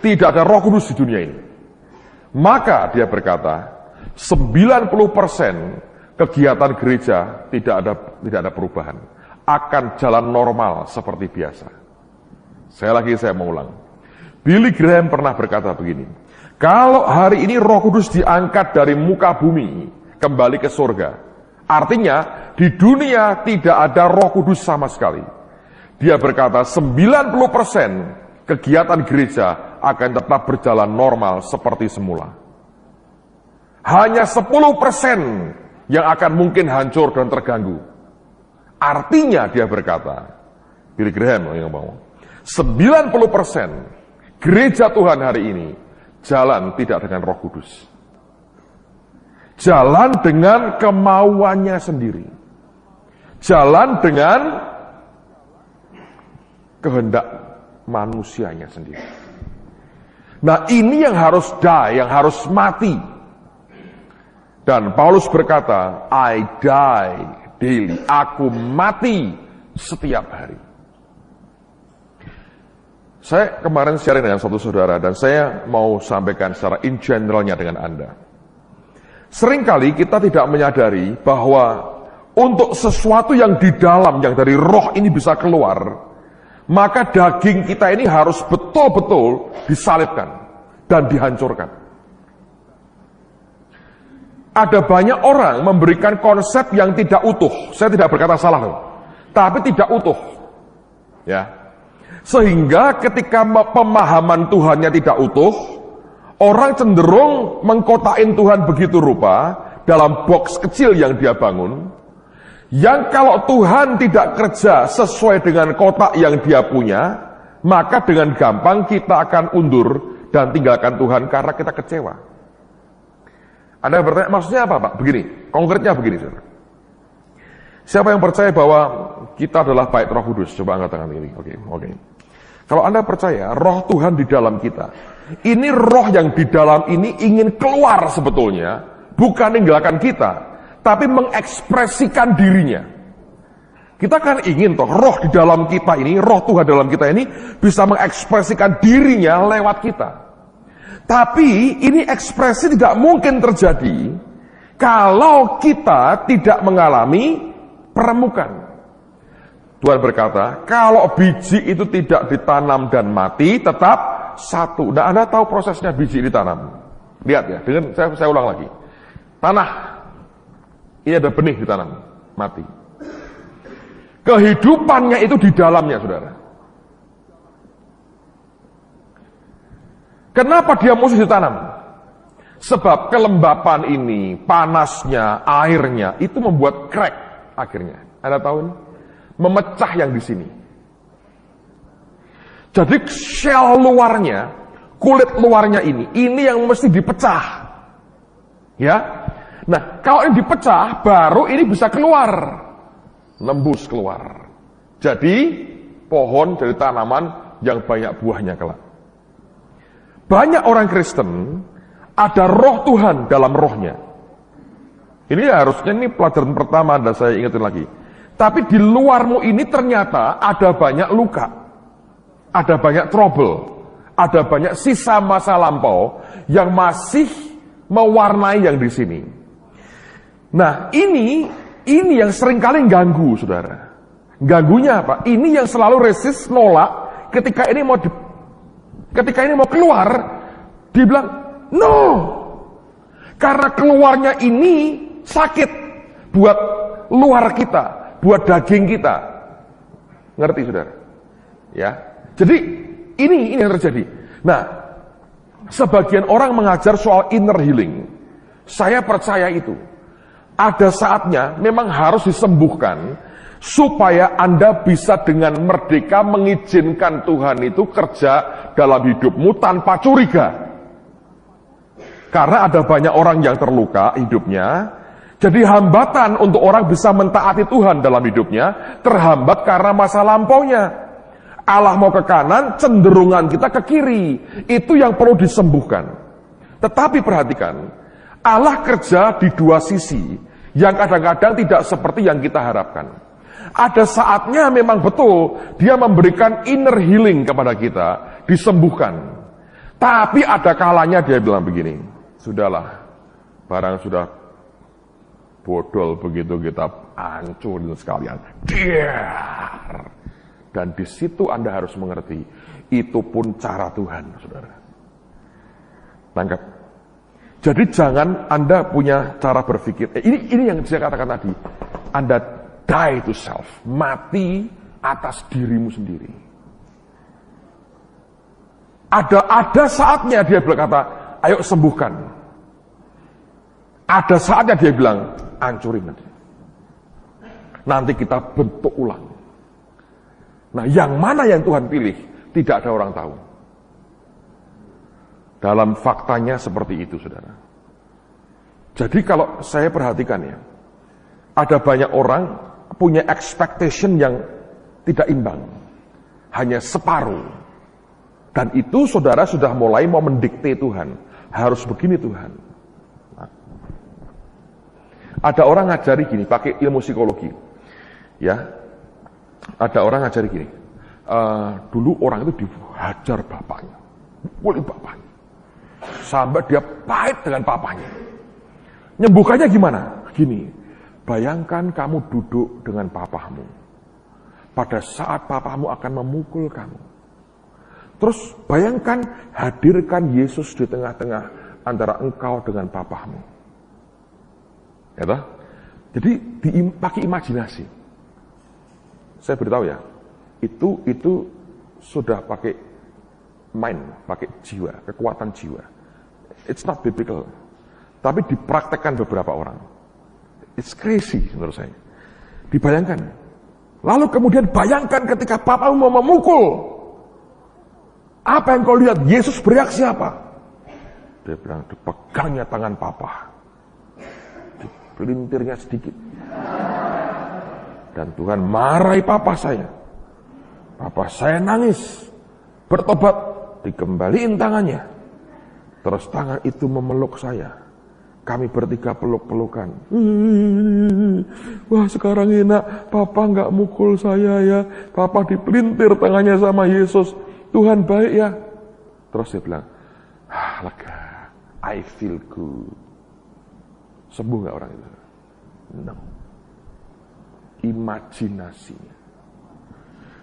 tidak ada Roh Kudus di dunia ini, maka dia berkata 90% kegiatan gereja tidak ada perubahan, akan jalan normal seperti biasa. Saya mau ulang. Billy Graham pernah berkata begini, kalau hari ini Roh Kudus diangkat dari muka bumi kembali ke surga, artinya di dunia tidak ada Roh Kudus sama sekali. Dia berkata 90% kegiatan gereja akan tetap berjalan normal seperti semula. Hanya 10% yang akan mungkin hancur dan terganggu. Artinya dia berkata, Billy Graham yang ngomong, 90% gereja Tuhan hari ini jalan tidak dengan Roh Kudus. Jalan dengan kemauannya sendiri. Jalan dengan kehendak manusianya sendiri. Nah, ini yang harus die, yang harus mati. Dan Paulus berkata, I die daily. Aku mati setiap hari. Saya kemarin sharing dengan satu saudara dan saya mau sampaikan secara in generalnya dengan Anda. Seringkali kita tidak menyadari bahwa untuk sesuatu yang di dalam, yang dari roh ini bisa keluar, maka daging kita ini harus betul-betul disalibkan dan dihancurkan. Ada banyak orang memberikan konsep yang tidak utuh. Saya tidak berkata salah, tapi tidak utuh. Ya. Sehingga ketika pemahaman Tuhannya tidak utuh, orang cenderung mengkotain Tuhan begitu rupa dalam box kecil yang dia bangun, yang kalau Tuhan tidak kerja sesuai dengan kotak yang dia punya, maka dengan gampang kita akan undur dan tinggalkan Tuhan karena kita kecewa. Anda bertanya, maksudnya apa Pak? Begini, konkretnya begini saudara. Siapa yang percaya bahwa kita adalah bait Roh Kudus? Coba angkat tangan ini. Oke. Kalau Anda percaya roh Tuhan di dalam kita, ini roh yang di dalam ini ingin keluar sebetulnya, bukan meninggalkan kita, tapi mengekspresikan dirinya. Kita kan ingin toh roh di dalam kita ini, roh Tuhan dalam kita ini bisa mengekspresikan dirinya lewat kita. Tapi ini ekspresi tidak mungkin terjadi kalau kita tidak mengalami peremukan. Tuhan berkata, kalau biji itu tidak ditanam dan mati, tetap satu. Nah, Anda tahu prosesnya biji ditanam. Lihat ya, dengan saya ulang lagi. Tanah, ini ada benih ditanam, mati. Kehidupannya itu di dalamnya, saudara. Kenapa dia mesti ditanam? Sebab kelembapan ini, panasnya, airnya, itu membuat crack akhirnya. Anda tahu ini? Memecah yang di sini. Jadi shell luarnya, kulit luarnya ini yang mesti dipecah. Ya. Nah, kalau ini dipecah, baru ini bisa keluar. Nembus keluar. Jadi, pohon dari tanaman yang banyak buahnya kelak. Banyak orang Kristen, ada roh Tuhan dalam rohnya. Ini harusnya ini pelajaran pertama dan saya ingetin lagi. Tapi di luarmu ini ternyata ada banyak luka, ada banyak trouble, ada banyak sisa masa lampau yang masih mewarnai yang di sini. Nah, ini yang seringkali ganggu, saudara. Ganggunya apa? Ini yang selalu resist, nolak. Ketika ini mau keluar, dibilang no, karena keluarnya ini sakit buat luar kita. Buat daging kita. Ngerti saudara? Ya. Jadi ini yang terjadi. Nah, sebagian orang mengajar soal inner healing. Saya percaya itu. Ada saatnya memang harus disembuhkan supaya Anda bisa dengan merdeka mengizinkan Tuhan itu kerja dalam hidupmu tanpa curiga. Karena ada banyak orang yang terluka hidupnya, jadi hambatan untuk orang bisa mentaati Tuhan dalam hidupnya terhambat karena masa lampaunya. Allah mau ke kanan, cenderungan kita ke kiri. Itu yang perlu disembuhkan. Tetapi perhatikan, Allah kerja di dua sisi yang kadang-kadang tidak seperti yang kita harapkan. Ada saatnya memang betul dia memberikan inner healing kepada kita, disembuhkan. Tapi ada kalanya dia bilang begini, sudahlah, barang sudah bodol begitu kita hancurin sekalian. Dan di situ Anda harus mengerti, itu pun cara Tuhan, saudara. Tangkap. Jadi jangan Anda punya cara berpikir. Ini yang saya katakan tadi. Anda die to self, mati atas dirimu sendiri. Ada saatnya dia berkata, ayo sembuhkan. Ada saatnya dia bilang, hancurin nanti. Nanti kita bentuk ulang. Nah, yang mana yang Tuhan pilih, tidak ada orang tahu. Dalam faktanya seperti itu, saudara. Jadi kalau saya perhatikan ya, ada banyak orang punya expectation yang tidak imbang. Hanya separuh. Dan itu saudara sudah mulai mau mendikte Tuhan. Harus begini Tuhan. Nah. Ada orang ngajari gini, pakai ilmu psikologi. Ya, ada orang ngajari gini. Dulu orang itu dihajar bapaknya. Pukul bapaknya. Sampai dia pahit dengan papanya. Nyembuhkannya gimana? Gini. Bayangkan kamu duduk dengan papamu. Pada saat papamu akan memukul kamu. Terus bayangkan hadirkan Yesus di tengah-tengah antara engkau dengan papamu. Ya toh? Jadi pakai imajinasi. Saya beritahu ya, itu sudah pakai mind, pakai jiwa, kekuatan jiwa. It's not biblical. Tapi dipraktekkan beberapa orang. It's crazy menurut saya. Dibayangkan. Lalu kemudian bayangkan ketika papamu mau memukul. Apa yang kau lihat? Yesus bereaksi apa? Dia bilang, dipegangnya tangan papa. Dipelintirnya sedikit. Dan Tuhan marahi papa saya. Papa saya nangis. Bertobat. Dikembaliin tangannya. Terus tangan itu memeluk saya. Kami bertiga peluk-pelukan. Wah sekarang enak. Papa nggak mukul saya ya. Papa dipelintir tangannya sama Yesus. Tuhan baik ya. Terus dia bilang, lega, I feel good. Sembuh gak orang itu? No. Imajinasinya.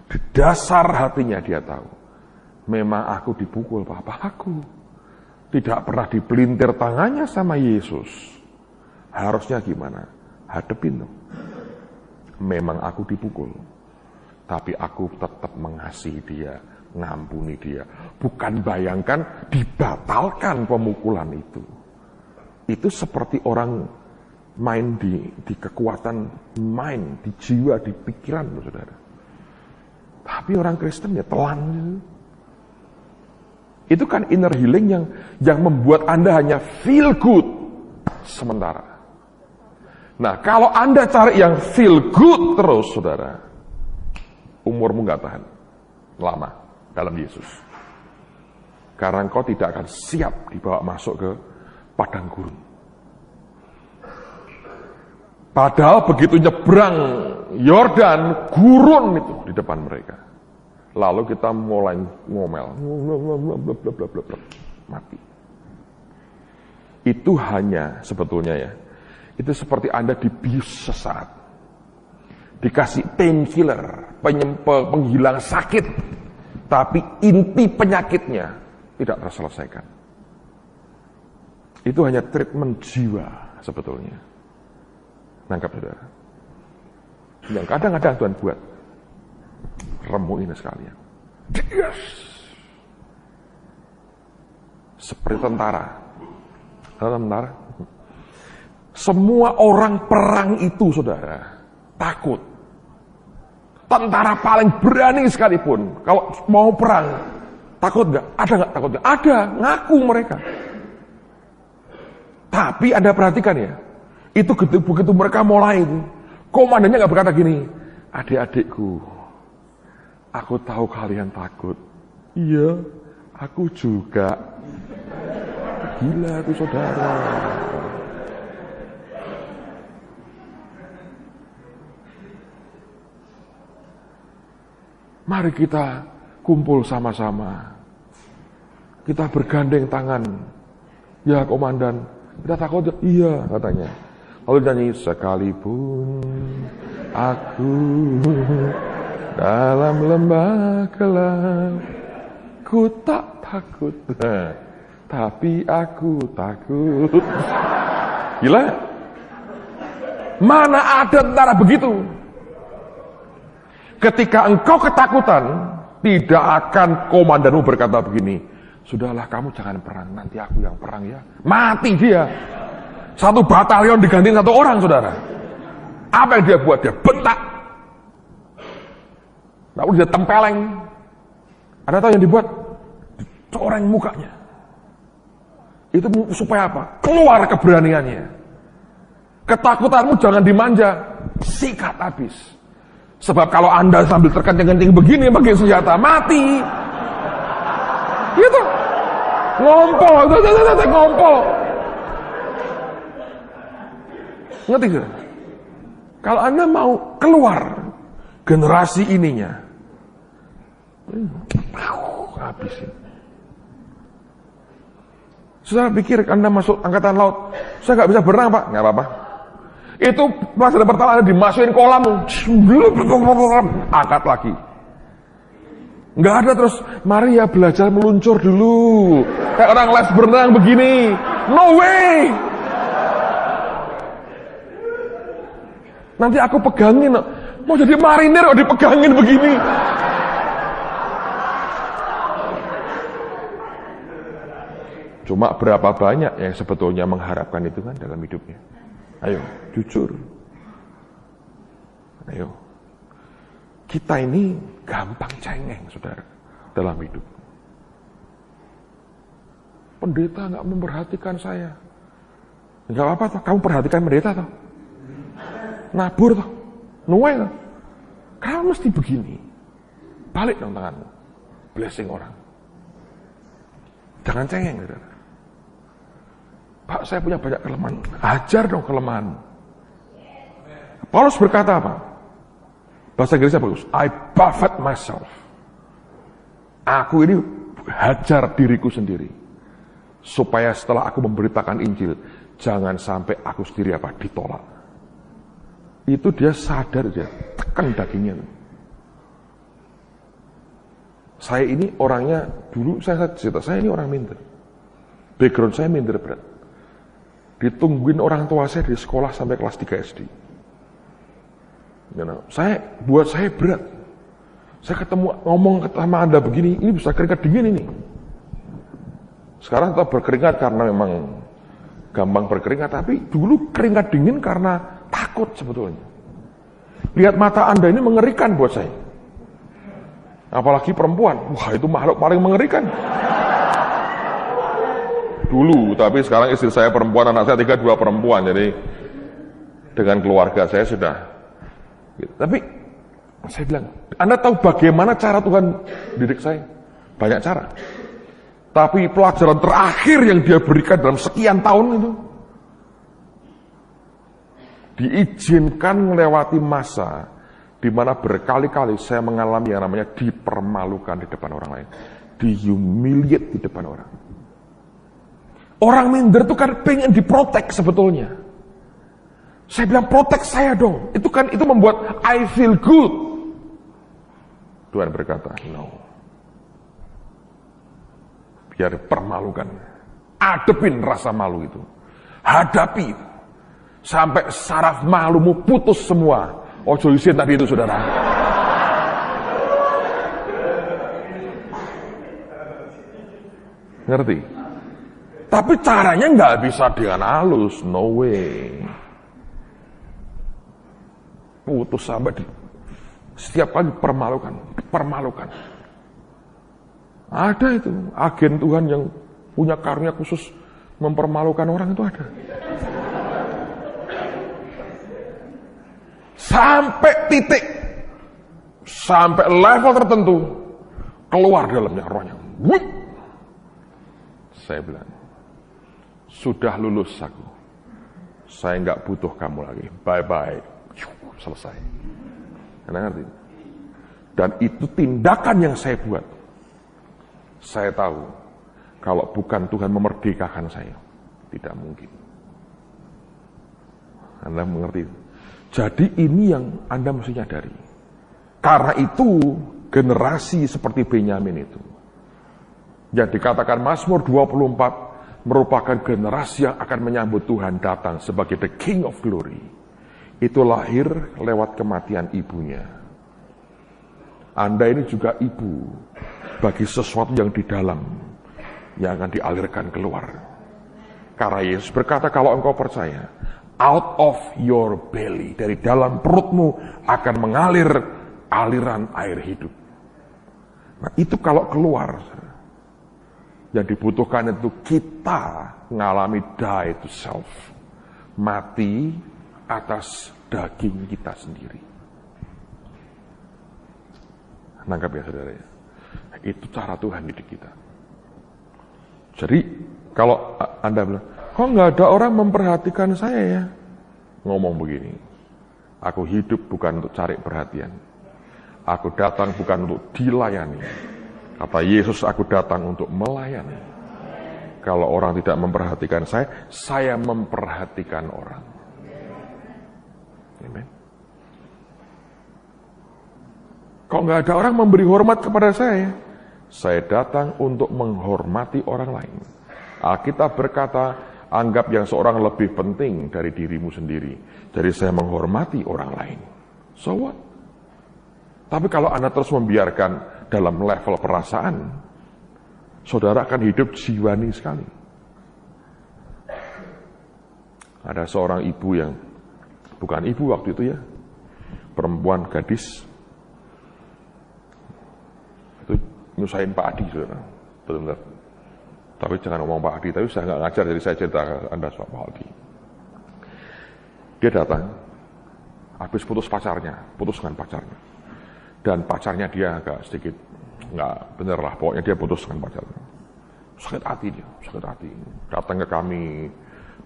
Di dasar hatinya dia tahu. Memang aku dipukul papa aku. Tidak pernah dipelintir tangannya sama Yesus. Harusnya gimana? Hadepin dong. Memang aku dipukul. Tapi aku tetap mengasihi dia. Ngampuni dia. Bukan bayangkan dibatalkan pemukulan itu. Itu seperti orang main di kekuatan main, di jiwa, di pikiran, saudara. Tapi orang Kristen ya telan. Itu kan inner healing yang membuat Anda hanya feel good sementara. Nah, kalau Anda cari yang feel good terus, saudara, umurmu nggak tahan lama dalam Yesus. Karena engkau tidak akan siap dibawa masuk ke padang gurun. Padahal begitu nyebrang Yordan, gurun itu di depan mereka. Lalu kita mulai ngomel, mati. Itu hanya sebetulnya ya, itu seperti Anda dibius sesaat. Dikasih painkiller, penghilang sakit. Tapi inti penyakitnya tidak terselesaikan. Itu hanya treatment jiwa sebetulnya. Nangkap saudara. Yang kadang-kadang Tuhan buat. Remuin sekalian. Yes. Seperti tentara. Tentara. Semua orang perang itu, saudara, takut. Tentara paling berani sekalipun, kalau mau perang, takut nggak? Ada nggak takutnya? Ada, ngaku mereka. Tapi Anda perhatikan ya, itu begitu mereka mulai itu, komandannya nggak berkata gini, adik-adikku, aku tahu kalian takut. Iya, aku juga. Gila itu saudara. Mari kita kumpul sama-sama. Kita bergandeng tangan. Ya komandan, kita takut. Iya katanya. Lalu nyanyi, sekalipun aku dalam lembah gelap, ku tak takut, tapi aku takut. Gila? Mana ada tentara begitu? Ketika engkau ketakutan, tidak akan komandanmu berkata begini, sudahlah kamu jangan perang, nanti aku yang perang ya. Mati dia. Satu batalion diganti satu orang, saudara. Apa yang dia buat? Dia bentak. Lalu dia tempeleng. Ada tahu yang dibuat? Dicoreng mukanya. Itu supaya apa? Keluar keberaniannya. Ketakutanmu jangan dimanja, sikat habis. Sebab kalau Anda sambil terkencing-kencing begini pakai senjata, mati. Gitu. Ngompol, ngompol. Ngerti gak? Kalau Anda mau keluar generasi ininya, habisin. Saudara pikir Anda masuk angkatan laut, saya gak bisa berenang Pak, gak apa-apa. Itu pas ada pertama Anda dimasukin kolam, angkat lagi. Nggak ada terus, mari ya belajar meluncur dulu. Kayak orang les berenang begini. No way. Nanti aku pegangin. Mau jadi marinir kok dipegangin begini. Cuma berapa banyak yang sebetulnya mengharapkan itu kan dalam hidupnya. Ayo, jujur. Ayo. Kita ini gampang cengeng, saudara, dalam hidup. Pendeta nggak memperhatikan saya. Nggak apa-apa toh, kamu perhatikan pendeta toh. Nabur toh, nuwe toh. Kamu mesti begini. Balik dong tanganmu. Blessing orang. Jangan cengeng, saudara. Pak, saya punya banyak kelemahan. Ajar dong kelemahan. Paulus berkata apa? Bahasa Inggrisnya bagus. I buffet myself. Aku ini hajar diriku sendiri. Supaya setelah aku memberitakan Injil, jangan sampai aku sendiri apa ditolak. Itu dia sadar, dia tekan dagingnya. Saya ini orangnya, dulu saya cerita, saya ini orang minder. Background saya minder berat. Ditungguin orang tua saya di sekolah sampai kelas 3 SD. Buat saya berat. Saya ketemu ngomong sama Anda begini, ini bisa keringat dingin ini. Sekarang tetap berkeringat karena memang gampang berkeringat, tapi dulu keringat dingin karena takut sebetulnya. Lihat mata Anda ini mengerikan buat saya. Apalagi perempuan, wah itu makhluk paling mengerikan. Dulu, tapi sekarang istri saya perempuan, anak saya 3, 2 perempuan, jadi dengan keluarga saya sudah gitu. Tapi saya bilang, Anda tahu bagaimana cara Tuhan didik saya? Banyak cara. Tapi pelajaran terakhir yang dia berikan dalam sekian tahun itu, diizinkan melewati masa di mana berkali-kali saya mengalami yang namanya dipermalukan di depan orang lain, dihumiliate di depan orang. Orang minder itu kan pengen diprotek sebetulnya. Saya bilang protek saya dong. Itu kan itu membuat I feel good. Tuhan berkata, no. Biar permalukan. Adepin rasa malu itu. Hadapi. Sampai saraf malumu putus semua. Ojo isin tadi itu, saudara. Ngerti? Tapi caranya nggak bisa dengan halus, no way. putus sampai setiap kali dipermalukan. Ada itu agen Tuhan yang punya karunia khusus mempermalukan orang, itu ada. Sampai titik, sampai level tertentu, keluar dalamnya rohnya. Wuih. Saya bilang, sudah lulus aku. Saya nggak butuh kamu lagi. Bye-bye. Selesai. Anda ngerti? Dan itu tindakan yang saya buat. Saya tahu, kalau bukan Tuhan memerdekakan saya, tidak mungkin. Anda mengerti? Jadi ini yang Anda mesti nyadari. Karena itu, generasi seperti Benyamin itu, yang dikatakan Mazmur 24, merupakan generasi yang akan menyambut Tuhan datang sebagai the King of Glory. Itu lahir lewat kematian ibunya. Anda ini juga ibu bagi sesuatu yang di dalam, yang akan dialirkan keluar. Karena Yesus berkata, kalau engkau percaya, out of your belly, dari dalam perutmu akan mengalir aliran air hidup. Nah itu kalau keluar, yang dibutuhkan itu kita mengalami die to self, mati atas daging kita sendiri. Nangkap ya saudara ya? Itu cara Tuhan didik kita. Jadi kalau Anda bilang, kok nggak ada orang memperhatikan saya ya? Ngomong begini, aku hidup bukan untuk cari perhatian. Aku datang bukan untuk dilayani. Kata Yesus, aku datang untuk melayani. Kalau orang tidak memperhatikan saya memperhatikan orang. Amen. Kok nggak ada orang memberi hormat kepada saya? Saya datang untuk menghormati orang lain. Alkitab berkata, anggap yang seorang lebih penting dari dirimu sendiri. Jadi saya menghormati orang lain. So what? Tapi kalau Anda terus membiarkan dalam level perasaan, saudara akan hidup jiwani sekali. Ada seorang ibu yang, bukan ibu waktu itu ya, perempuan gadis, itu nyusahin Pak Adi, saudara. Benar-benar. Tapi jangan ngomong Pak Adi, tapi saya nggak ngajar, jadi saya cerita ke Anda soal Pak Adi. Dia datang, habis putuskan pacarnya. Dan pacarnya dia agak sedikit, nggak bener lah, pokoknya dia putuskan pacarnya. Sakit hati dia, sakit hati. Datang ke kami,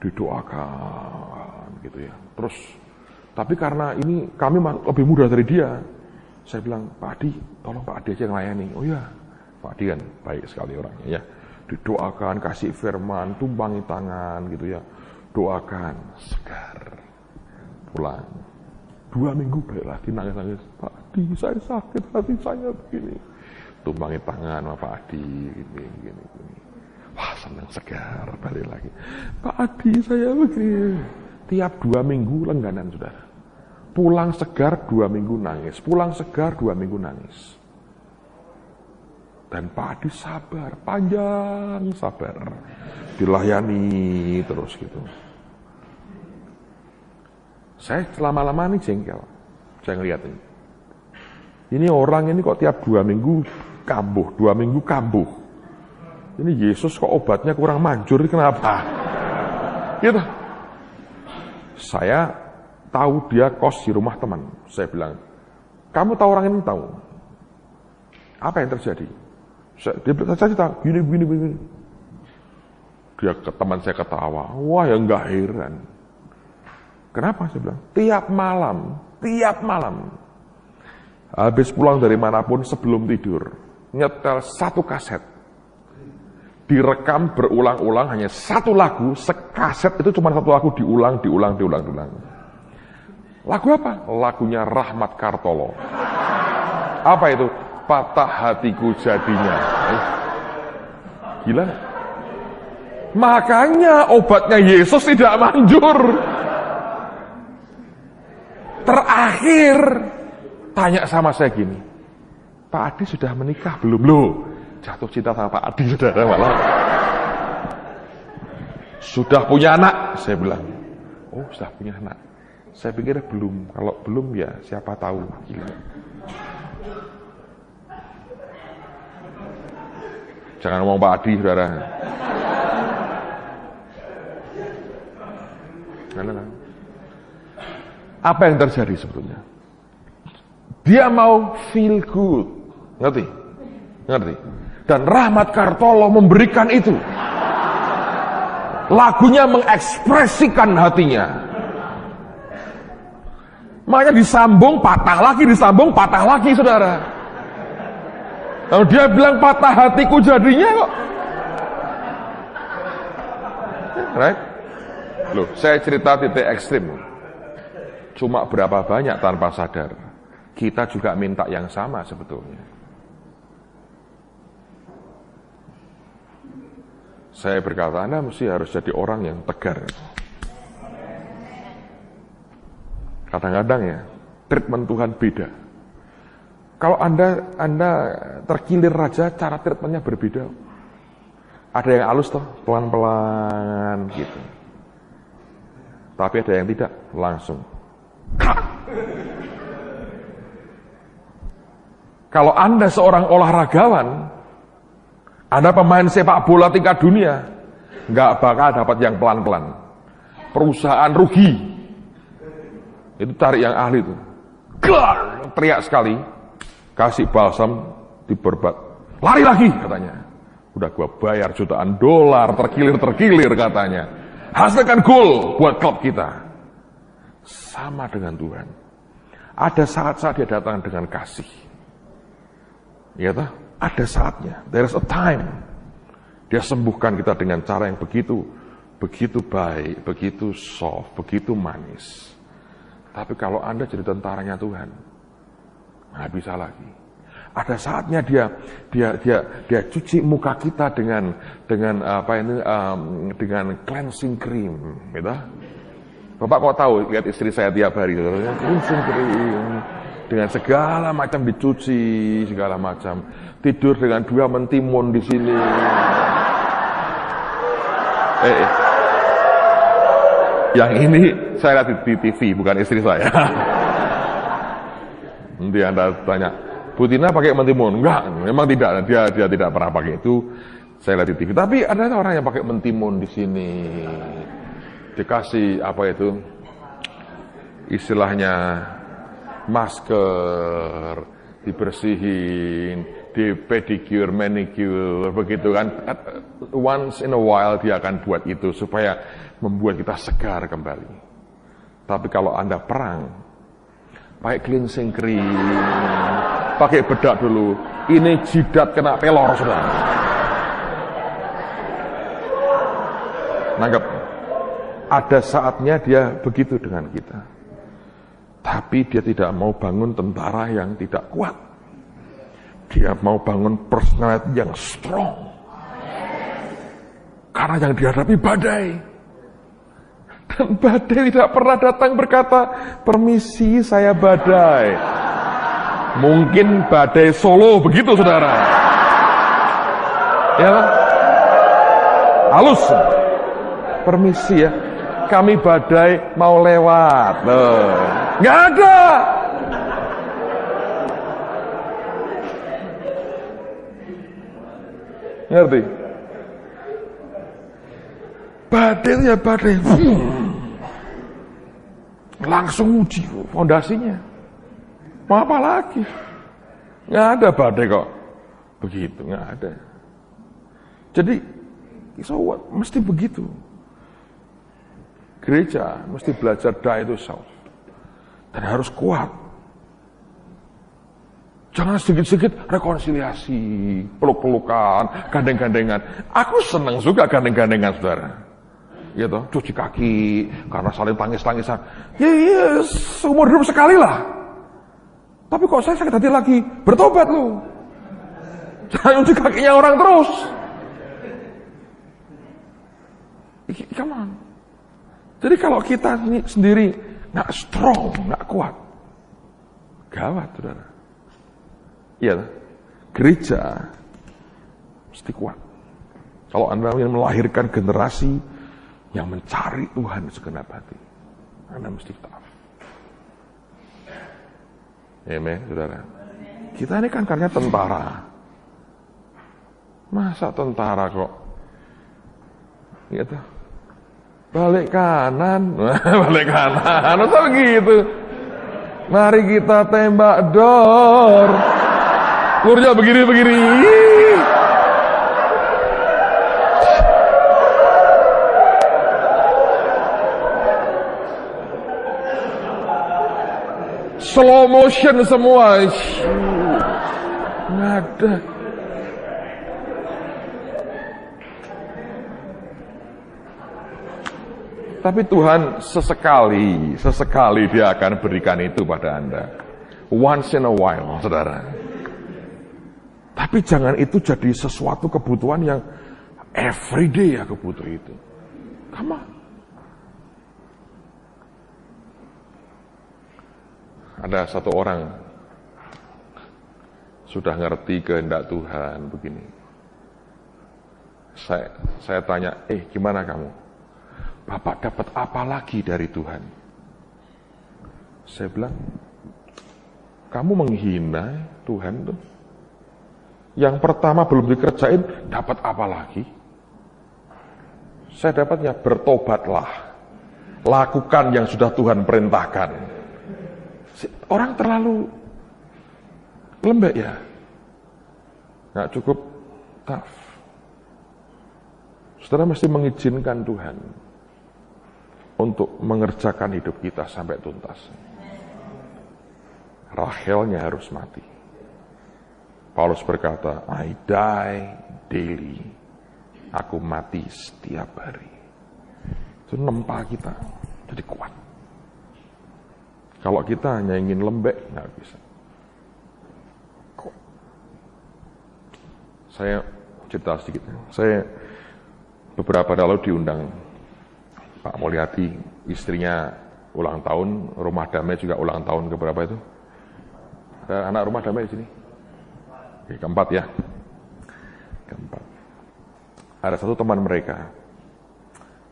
didoakan, gitu ya. Terus, tapi karena ini kami lebih muda dari dia, saya bilang, Pak Adi, tolong Pak Adi aja yang layani. Oh iya, Pak Adi kan baik sekali orangnya ya. Didoakan, kasih firman, tumpangi tangan gitu ya. Doakan, segar. Pulang. 2 minggu balik lagi nangis-nangis. Pak Adi, saya sakit hati saya begini. Tumpangi tangan sama Pak Adi, gini. Wah, senang segar, balik lagi. Pak Adi, saya begini. Tiap 2 minggu langganan, saudara. Pulang segar 2 minggu nangis. Pulang segar 2 minggu nangis. Dan Pak Adi sabar, panjang sabar. Dilayani terus gitu. Saya lama-lama nih jengkel. Saya ngeliat ini. Ini orang ini kok tiap 2 minggu kambuh, 2 minggu kambuh. Ini Yesus kok obatnya kurang manjur, kenapa? Gitu. Saya tahu dia kos di rumah teman. Saya bilang, kamu tahu orang ini tahu? Apa yang terjadi? Dia tahu, gini. Dia ke teman saya ketawa. Wah, ya nggak heran. Kenapa? Saya bilang, tiap malam, habis pulang dari manapun sebelum tidur, nyetel 1 kaset, direkam berulang-ulang hanya 1 lagu, sekaset itu cuma 1 lagu diulang. Lagu apa? Lagunya Rahmat Kartolo. Apa itu? Patah hatiku jadinya. Gila. Makanya obatnya Yesus tidak manjur. Terakhir tanya sama saya gini, Pak Adi sudah menikah belum? Loh, jatuh cinta sama Pak Adi, saudara, malah. Sudah punya anak? Saya bilang, oh sudah punya anak. Saya pikir belum. Kalau belum ya siapa tahu. Gila. Jangan ngomong Pak Adi, saudara. Apa yang terjadi sebetulnya? Dia mau feel good. Ngerti? Ngerti? Dan Rahmat Kartolo memberikan itu. Lagunya mengekspresikan hatinya. Makanya disambung, patah lagi, disambung, patah lagi, saudara. Lalu dia bilang patah hatiku jadinya kok. Right? Loh, saya cerita titik ekstrim. Cuma berapa banyak tanpa sadar. Kita juga minta yang sama sebetulnya. Saya berkata, Anda mesti harus jadi orang yang tegar. Kadang-kadang ya, treatment Tuhan beda. Kalau Anda terkilir raja, cara treatmentnya berbeda. Ada yang halus toh, pelan-pelan gitu. Tapi ada yang tidak, langsung. Kalau Anda seorang olahragawan, Anda pemain sepak bola tingkat dunia, nggak bakal dapat yang pelan-pelan. Perusahaan rugi. Itu cari yang ahli itu. Teriak sekali, kasih balsam, diberbat. Lari lagi katanya. Udah gua bayar jutaan dolar, terkilir katanya. Hasilkan gol buat klub kita. Sama dengan Tuhan. Ada saat-saat dia datang dengan kasih. Ya toh? Ada saatnya. There is a time. Dia sembuhkan kita dengan cara yang begitu baik, begitu soft, begitu manis. Tapi kalau Anda jadi tentaranya Tuhan, nggak bisa lagi. Ada saatnya dia cuci muka kita dengan cleansing cream, gitu. Bapak kok tahu? Lihat istri saya tiap hari, cleansing cream dengan segala macam dicuci, segala macam. Tidur dengan 2 mentimun di sini. Yang ini saya lihat di TV, bukan istri saya. Nanti Anda tanya, Bu Tina pakai mentimun? Enggak, memang tidak. Dia tidak pernah pakai itu. Saya lihat di TV. Tapi ada orang yang pakai mentimun di sini. Dikasih apa itu? Istilahnya masker, dibersihin, di pedicure, manicure, begitu kan. Once in a while dia akan buat itu supaya membuat kita segar kembali. Tapi kalau Anda perang, pakai cleansing cream, pakai bedak dulu, ini jidat kena pelor sudah. Nangkep? Ada saatnya dia begitu dengan kita. Tapi dia tidak mau bangun tentara yang tidak kuat. Dia mau bangun personality yang strong. Karena yang dihadapi badai. Dan badai tidak pernah datang berkata, permisi saya badai. Mungkin badai Solo begitu saudara. Ya, halus. Permisi ya, kami badai mau lewat. Nggak ada. Ngerti? Badai itu ya badai. Langsung uji fondasinya. Mau apa lagi? Nggak ada badai kok. Begitu, nggak ada. Jadi, so what? Mesti begitu. Gereja mesti belajar die to self. Dan harus kuat. Jangan sedikit-sedikit rekonsiliasi, peluk-pelukan, gandeng-gandengan. Aku senang juga gandeng-gandengan, saudara. Ya toh, cuci kaki, karena saling tangis-tangisan. Ya, seumur hidup sekali lah. Tapi kok saya sakit hati lagi, bertobat lu. Jangan cuci kakinya orang terus. Come on. Jadi kalau kita sendiri nggak strong, nggak kuat, gawat, saudara. Iya, gereja mesti kuat. Kalau Anda ingin melahirkan generasi yang mencari Tuhan segenap hati, Anda mesti tough. Amen, saudara. Kita ini kan karena tentara. Masa tentara kok? Gitu. Balik kanan, balik kanan, atau begitu. Mari kita tembak dor. Lurnya begini-begini. Slow motion semua. Nggak ada. Tapi Tuhan sesekali Dia akan berikan itu pada Anda. Once in a while, saudara. Tapi jangan itu jadi sesuatu kebutuhan yang everyday aku butuh itu. Come on. Ada satu orang sudah ngerti kehendak Tuhan begini. Saya tanya, gimana kamu? Bapak dapat apa lagi dari Tuhan? Saya bilang, kamu menghina Tuhan tuh. Yang pertama belum dikerjain, dapat apa lagi? Saya dapatnya, bertobatlah. Lakukan yang sudah Tuhan perintahkan. Orang terlalu lembek ya. Nggak cukup tough. Saudara mesti mengizinkan Tuhan untuk mengerjakan hidup kita sampai tuntas. Rachelnya harus mati. Paulus berkata, I die daily. Aku mati setiap hari. Itu nempa kita jadi kuat. Kalau kita hanya ingin lembek, nggak bisa. Saya cerita sedikit. Saya beberapa hari lalu diundang Pak Mulyadi, istrinya ulang tahun, Rumah Damai juga ulang tahun keberapa itu? Ada anak Rumah Damai di sini? Keempat ya. Keempat. Ada satu teman mereka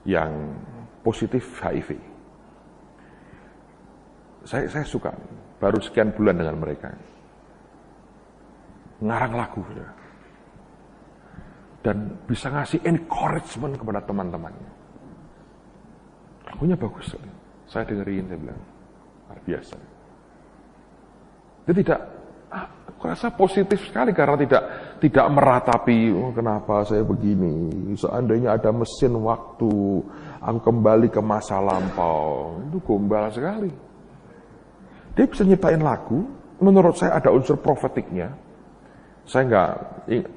yang positif HIV. Saya suka, baru sekian bulan dengan mereka. Ngarang lagu. Ya. Dan bisa ngasih encouragement kepada teman-temannya. Lagunya bagus. Saya dengerin, saya bilang, luar biasa. Dia tidak, aku rasa positif sekali karena tidak meratapi, kenapa saya begini. Seandainya ada mesin waktu, aku kembali ke masa lampau. Itu gombal sekali. Dia bisa nyiptain lagu, menurut saya ada unsur profetiknya. Saya nggak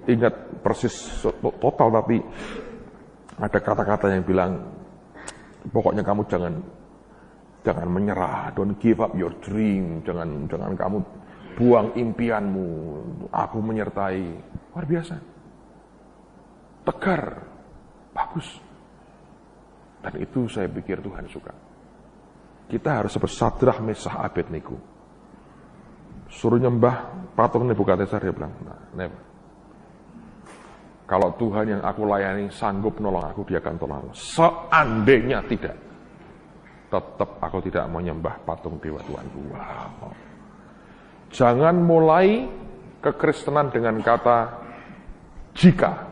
ingat persis total, tapi ada kata-kata yang bilang, pokoknya kamu jangan menyerah, don't give up your dream, jangan kamu buang impianmu, aku menyertai. Luar biasa. Tegar, bagus. Dan itu saya pikir Tuhan suka. Kita harus seperti Sadrah, Mesah, Abednego. Suruh nyembah patung Nebukadnezar, dia bilang, kalau Tuhan yang aku layani sanggup nolong aku, Dia akan tolong aku. Seandainya tidak, tetap aku tidak mau nyembah patung dewa Tuhanku. Wow. Jangan mulai kekristenan dengan kata jika,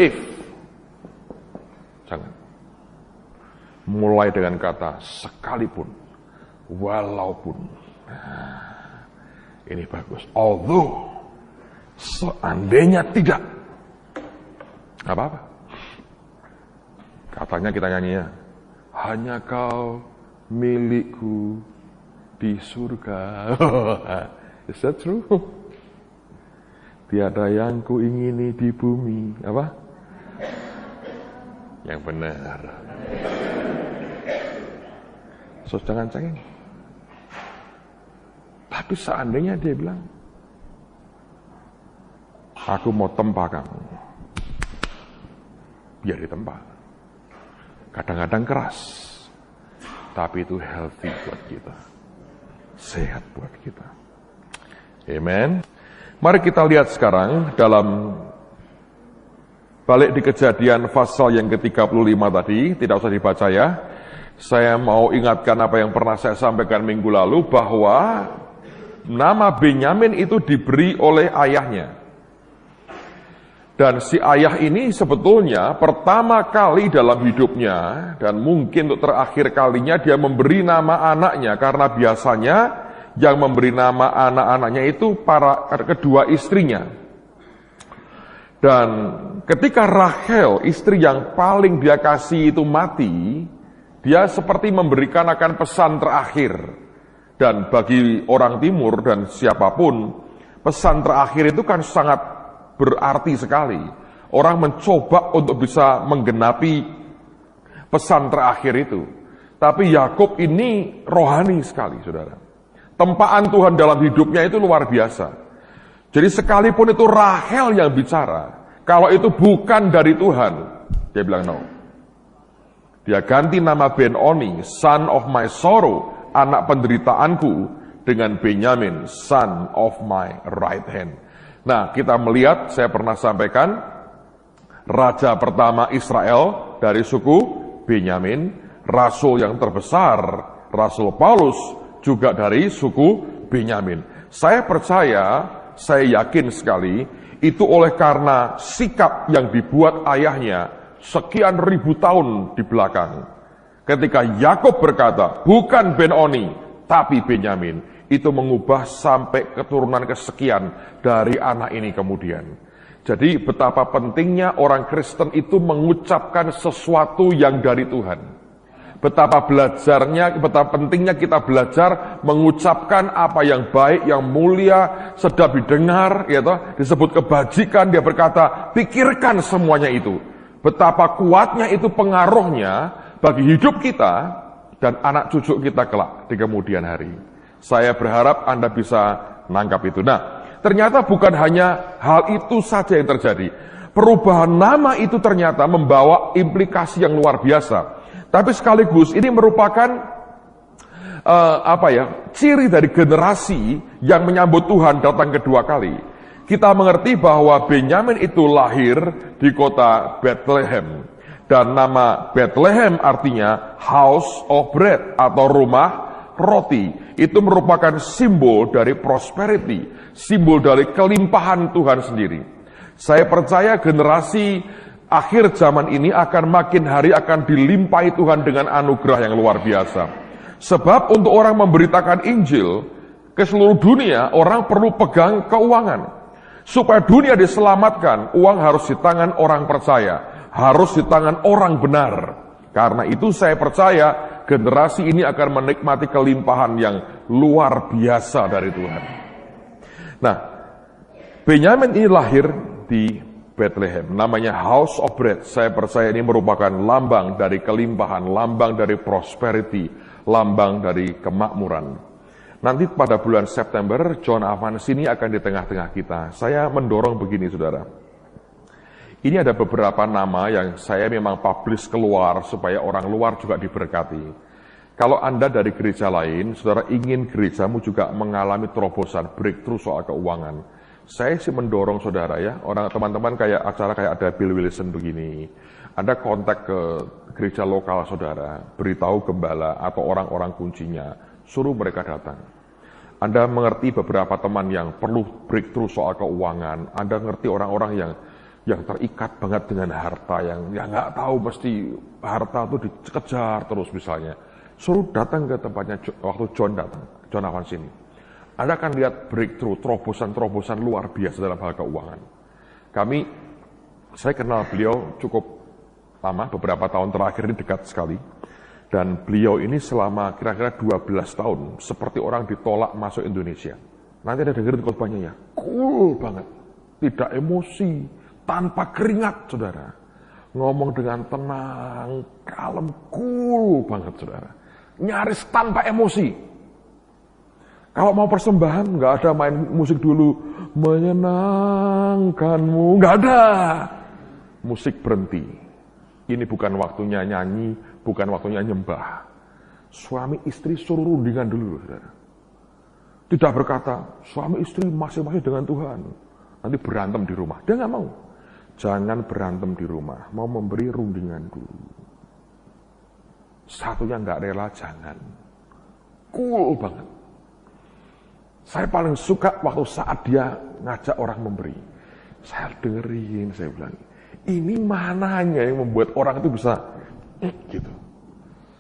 if. Jangan. Mulai dengan kata sekalipun, walaupun. Nah, ini bagus. Although, seandainya tidak. Gak apa-apa. Katanya kita nyanyi ya, hanya kau milikku di surga. Is that true? Tiada yang ku ingini di bumi. Apa? Yang benar. So, jangan cengeng. Tapi seandainya dia bilang, aku mau tempa kamu. Biar ditempa. Kadang-kadang keras. Tapi itu healthy buat kita. Sehat buat kita. Amen. Mari kita lihat sekarang dalam balik di Kejadian pasal yang ke-35 tadi. Tidak usah dibaca ya. Saya mau ingatkan apa yang pernah saya sampaikan minggu lalu, bahwa nama Benyamin itu diberi oleh ayahnya. Dan si ayah ini sebetulnya pertama kali dalam hidupnya, dan mungkin untuk terakhir kalinya, dia memberi nama anaknya, karena biasanya yang memberi nama anak-anaknya itu para kedua istrinya. Dan ketika Rahel, istri yang paling dia kasih itu mati, dia seperti memberikan akan pesan terakhir. Dan bagi orang timur dan siapapun, pesan terakhir itu kan sangat berarti sekali. Orang mencoba untuk bisa menggenapi pesan terakhir itu. Tapi Yakub ini rohani sekali, saudara. Tempaan Tuhan dalam hidupnya itu luar biasa. Jadi sekalipun itu Rahel yang bicara, kalau itu bukan dari Tuhan, dia bilang no. Dia ganti nama Ben-Oni, son of my sorrow, anak penderitaanku, dengan Benyamin, son of my right hand. Nah, kita melihat, saya pernah sampaikan, raja pertama Israel dari suku Benyamin, rasul yang terbesar, Rasul Paulus, juga dari suku Benyamin. Saya percaya, saya yakin sekali, itu oleh karena sikap yang dibuat ayahnya sekian ribu tahun di belakang. Ketika Yakub berkata, bukan Ben-Oni, tapi Benyamin, itu mengubah sampai keturunan kesekian dari anak ini kemudian. Jadi betapa pentingnya orang Kristen itu mengucapkan sesuatu yang dari Tuhan. Betapa pentingnya kita belajar mengucapkan apa yang baik, yang mulia, sedap didengar, ya toh, disebut kebajikan. Dia berkata, pikirkan semuanya itu. Betapa kuatnya itu pengaruhnya bagi hidup kita dan anak cucu kita kelak di kemudian hari. Saya berharap Anda bisa nangkap itu. Nah, ternyata bukan hanya hal itu saja yang terjadi. Perubahan nama itu ternyata membawa implikasi yang luar biasa. Tapi sekaligus ini merupakan ciri dari generasi yang menyambut Tuhan datang kedua kali. Kita mengerti bahwa Benyamin itu lahir di kota Bethlehem. Dan nama Bethlehem artinya house of bread atau rumah roti. Itu merupakan simbol dari prosperity, simbol dari kelimpahan Tuhan sendiri. Saya percaya generasi akhir zaman ini akan makin hari akan dilimpahi Tuhan dengan anugerah yang luar biasa. Sebab untuk orang memberitakan Injil ke seluruh dunia, orang perlu pegang keuangan. Supaya dunia diselamatkan, uang harus di tangan orang percaya, harus di tangan orang benar. Karena itu saya percaya generasi ini akan menikmati kelimpahan yang luar biasa dari Tuhan. Nah, Benyamin ini lahir di Bethlehem, namanya House of Bread. Saya percaya ini merupakan lambang dari kelimpahan, lambang dari prosperity, lambang dari kemakmuran. Nanti pada bulan September, John Evans ini akan di tengah-tengah kita. Saya mendorong begini, saudara. Ini ada beberapa nama yang saya memang publish keluar supaya orang luar juga diberkati. Kalau Anda dari gereja lain, saudara ingin gerejamu juga mengalami terobosan, breakthrough soal keuangan. Saya sih mendorong saudara ya, orang teman-teman kayak acara kayak ada Bill Wilson begini. Anda kontak ke gereja lokal saudara, beritahu gembala atau orang-orang kuncinya, suruh mereka datang. Anda mengerti beberapa teman yang perlu breakthrough soal keuangan. Anda ngerti orang-orang yang terikat banget dengan harta, yang nggak tahu mesti harta itu dikejar terus misalnya. Suruh datang ke tempatnya waktu John datang, John Evans ini. Anda akan lihat breakthrough, terobosan-terobosan luar biasa dalam hal keuangan. Saya kenal beliau cukup lama, beberapa tahun terakhir ini dekat sekali. Dan beliau ini selama kira-kira 12 tahun, seperti orang ditolak masuk Indonesia. Nanti ada dengerin khotbahnya ya, cool banget. Tidak emosi, tanpa keringat, saudara. Ngomong dengan tenang, kalem, cool banget, saudara. Nyaris tanpa emosi. Kalau mau persembahan, nggak ada main musik dulu, menyenangkanmu, nggak ada. Musik berhenti. Ini bukan waktunya nyanyi, bukan waktunya nyembah. Suami istri suruh rundingan dulu, saudara. Tidak berkata, suami istri masing-masing dengan Tuhan. Nanti berantem di rumah. Dia nggak mau. Jangan berantem di rumah, mau memberi rundingan dulu. Satunya nggak rela, jangan. Cool banget. Saya paling suka waktu saat dia ngajak orang memberi. Saya dengerin, saya bilang, ini mananya yang membuat orang itu bisa gitu.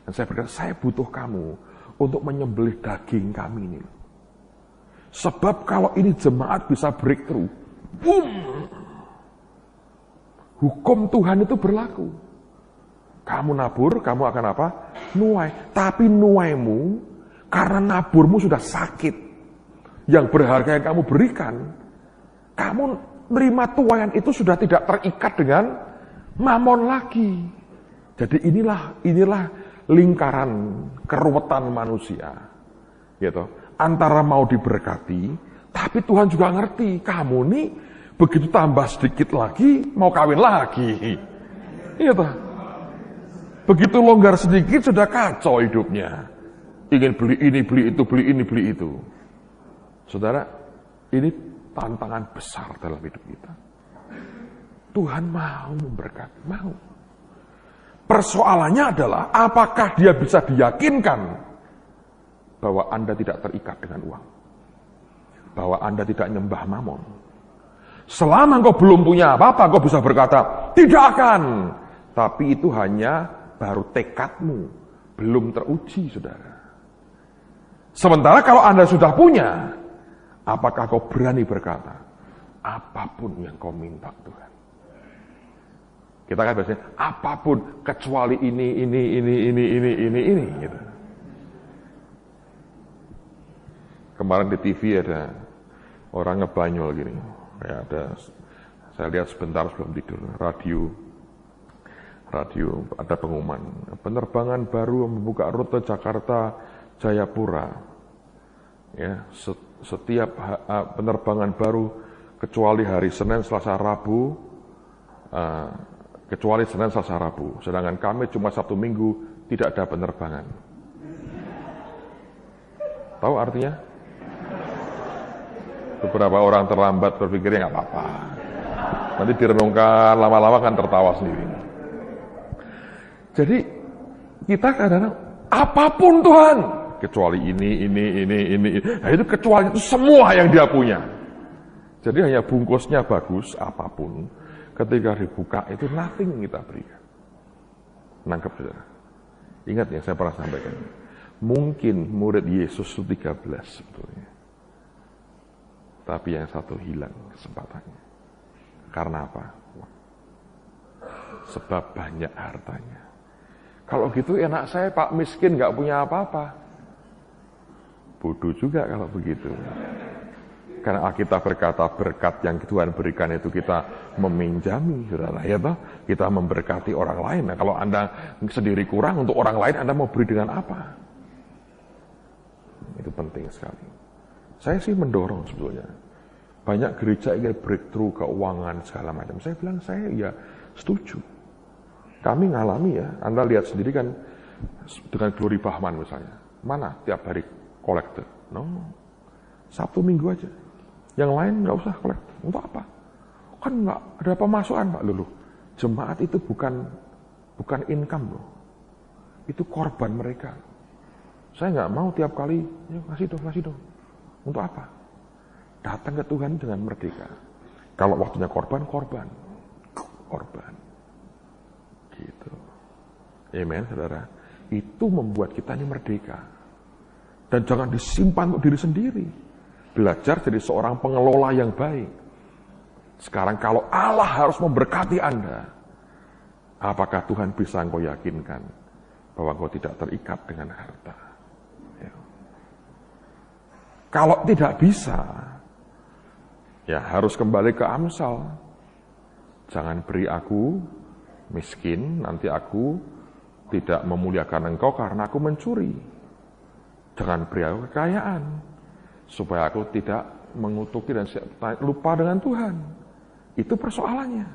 Dan saya berkata, saya butuh kamu untuk menyembelih daging kami ini. Sebab kalau ini jemaat bisa breakthrough, boom, hukum Tuhan itu berlaku. Kamu nabur, kamu akan apa? Nuai. Tapi nuaimu, karena naburmu sudah sakit. Yang berharga yang kamu berikan, kamu menerima tuaian itu sudah tidak terikat dengan mamon lagi. Jadi inilah lingkaran keruwetan manusia, gitu. Antara mau diberkati, tapi Tuhan juga ngerti kamu nih begitu tambah sedikit lagi mau kawin lagi, gitu. Begitu longgar sedikit sudah kacau hidupnya, ingin beli ini, beli itu, beli ini, beli itu. Saudara, ini tantangan besar dalam hidup kita. Tuhan mau memberkati, mau. Persoalannya adalah, apakah dia bisa diyakinkan bahwa Anda tidak terikat dengan uang? Bahwa Anda tidak nyembah mamon? Selama engkau belum punya apa-apa, engkau bisa berkata, tidak akan. Tapi itu hanya baru tekadmu, belum teruji, saudara. Sementara kalau Anda sudah punya, apakah kau berani berkata, apapun yang kau minta Tuhan? Kita kan biasanya, apapun kecuali ini, gitu. Kemarin di TV ada orang ngebanyol gini. Kayak ada, saya lihat sebentar sebelum tidur, radio ada pengumuman. Penerbangan baru membuka rute Jakarta Jayapura. Ya, setiap penerbangan baru kecuali hari Senin, Selasa, Rabu, sedangkan kami cuma Sabtu Minggu tidak ada penerbangan. Tahu artinya? Beberapa orang terlambat berpikirnya nggak apa-apa. Nanti direnungkan lama-lama kan tertawa sendiri. Jadi kita kadang-kadang apapun Tuhan, kecuali ini. Nah, itu kecuali itu semua yang dia punya. Jadi hanya bungkusnya bagus, apapun. Ketika dibuka itu nothing kita berikan. Nangkep, saudara. Ingat ya, saya pernah sampaikan. Mungkin murid Yesus itu 13 sebetulnya. Tapi yang satu hilang kesempatannya. Karena apa? Sebab banyak hartanya. Kalau gitu enak saya Pak miskin gak punya apa-apa. Bodoh juga kalau begitu. Karena Alkitab berkata berkat yang Tuhan berikan itu kita meminjami, saudara, ya toh? Kita memberkati orang lain. Nah, kalau Anda sendiri kurang untuk orang lain, Anda mau beri dengan apa? Itu penting sekali. Saya sih mendorong sebetulnya. Banyak gereja ingin breakthrough keuangan segala macam. Saya bilang saya ya setuju. Kami ngalami ya, Anda lihat sendiri kan dengan Glory Bahman misalnya. Mana tiap hari kolektor? No. Sabtu Minggu aja. Yang lain nggak usah kolektor. Untuk apa? Kan nggak ada pemasukan Pak Lulu. Jemaat itu bukan income loh. Itu korban mereka. Saya nggak mau tiap kali, ya, kasih dong. Untuk apa? Datang ke Tuhan dengan merdeka. Kalau waktunya korban. Gitu. Amen, saudara. Itu membuat kita ini merdeka. Dan jangan disimpan untuk diri sendiri. Belajar jadi seorang pengelola yang baik. Sekarang kalau Allah harus memberkati Anda, apakah Tuhan bisa engkau yakinkan bahwa engkau tidak terikat dengan harta? Ya. Kalau tidak bisa, ya harus kembali ke Amsal. Jangan beri aku miskin, nanti aku tidak memuliakan engkau karena aku mencuri. Jangan beri aku kekayaan, supaya aku tidak mengutuki dan lupa dengan Tuhan. Itu persoalannya.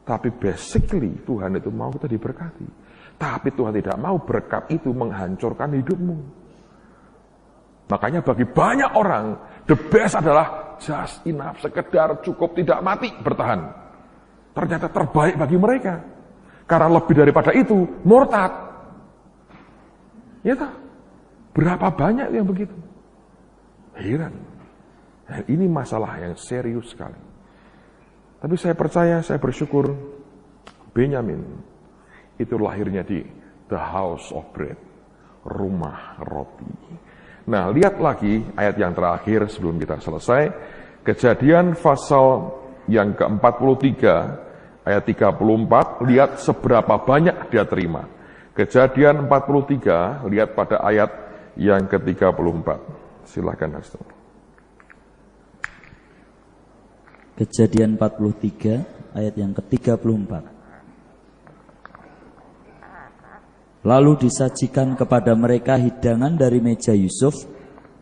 Tapi basically Tuhan itu mau kita diberkati. Tapi Tuhan tidak mau berkat itu menghancurkan hidupmu. Makanya bagi banyak orang, the best adalah just enough, sekedar cukup tidak mati, bertahan. Ternyata terbaik bagi mereka. Karena lebih daripada itu, murtad. Ya toh? Berapa banyak yang begitu? Heran. Dan ini masalah yang serius sekali. Tapi saya percaya, saya bersyukur Benyamin itu lahirnya di the house of bread, rumah roti. Nah, lihat lagi ayat yang terakhir sebelum kita selesai. Kejadian pasal yang ke-43 ayat 34, lihat seberapa banyak dia terima. Kejadian 43, lihat pada ayat yang ke-34. Silakan, Pastor. Kejadian 43 ayat yang ke-34. Lalu disajikan kepada mereka hidangan dari meja Yusuf,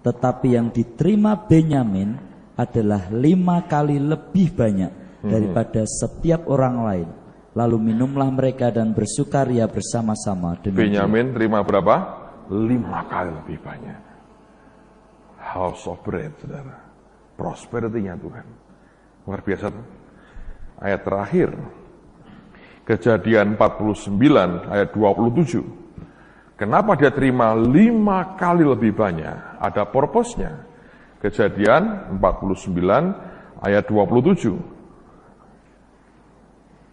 tetapi yang diterima Benyamin adalah 5 kali lebih banyak daripada setiap orang lain. Lalu minumlah mereka dan bersukaria bersama-sama dengan Benyamin terima berapa? 5 kali lebih banyak. House of bread, saudara. Prosperity-nya Tuhan. Luar biasa. Ayat terakhir. Kejadian 49 ayat 27. Kenapa dia terima 5 kali lebih banyak? Ada purpose-nya. Kejadian 49 ayat 27.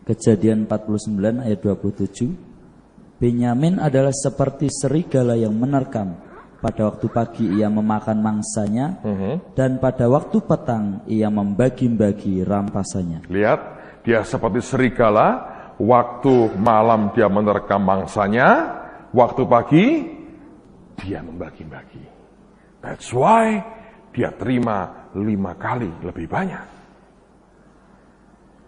Kejadian 49 ayat 27. Benyamin adalah seperti serigala yang menerkam. Pada waktu pagi ia memakan mangsanya, dan pada waktu petang ia membagi-bagi rampasannya. Lihat, dia seperti serigala, waktu malam dia menerkam mangsanya, waktu pagi dia membagi-bagi. That's why dia terima 5 kali lebih banyak.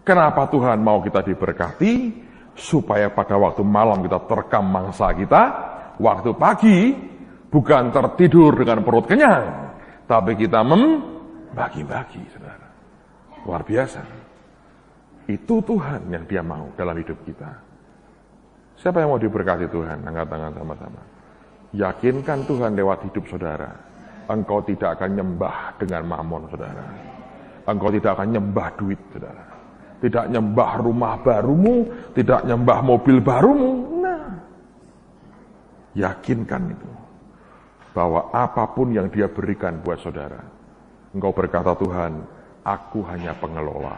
Kenapa Tuhan mau kita diberkati? Supaya pada waktu malam kita terkam mangsa kita, waktu pagi bukan tertidur dengan perut kenyang, tapi kita membagi-bagi, saudara. Luar biasa. Itu Tuhan yang dia mau dalam hidup kita. Siapa yang mau diberkati Tuhan? Angkat tangan sama-sama. Yakinkan Tuhan lewat hidup saudara. Engkau tidak akan nyembah dengan mamon, saudara. Engkau tidak akan nyembah duit, saudara. Tidak nyembah rumah barumu, tidak nyembah mobil barumu. Nah, yakinkan itu. Bahwa apapun yang dia berikan buat saudara. Engkau berkata, Tuhan, aku hanya pengelola.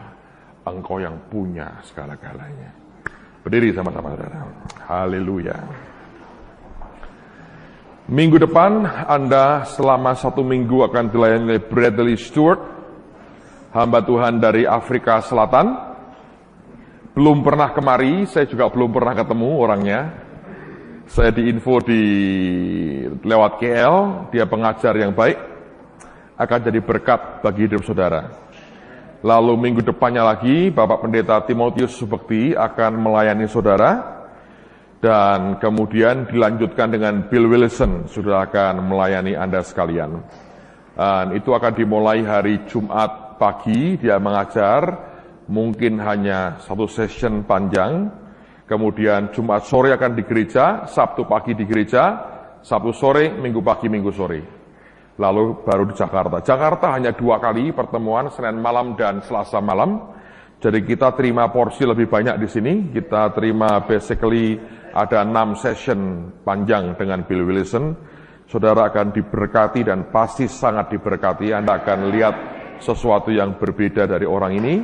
Engkau yang punya segala-galanya. Berdiri sama-sama, saudara. Haleluya. Minggu depan, Anda selama 1 minggu akan dilayani oleh Bradley Stewart, hamba Tuhan dari Afrika Selatan. Belum pernah kemari, saya juga belum pernah ketemu orangnya. Saya diinfo lewat KL, dia pengajar yang baik, akan jadi berkat bagi hidup saudara. Lalu minggu depannya lagi, Bapak Pendeta Timotius Subekti akan melayani saudara, dan kemudian dilanjutkan dengan Bill Wilson, sudah akan melayani Anda sekalian. Dan itu akan dimulai hari Jumat pagi, dia mengajar, mungkin hanya 1 session panjang, kemudian Jumat sore akan di gereja, Sabtu pagi di gereja, Sabtu sore, Minggu pagi, Minggu sore. Lalu baru di Jakarta. Jakarta hanya 2 kali pertemuan, Senin malam dan Selasa malam. Jadi kita terima porsi lebih banyak di sini. Kita terima basically ada 6 session panjang dengan Bill Wilson. Saudara akan diberkati dan pasti sangat diberkati. Anda akan lihat sesuatu yang berbeda dari orang ini.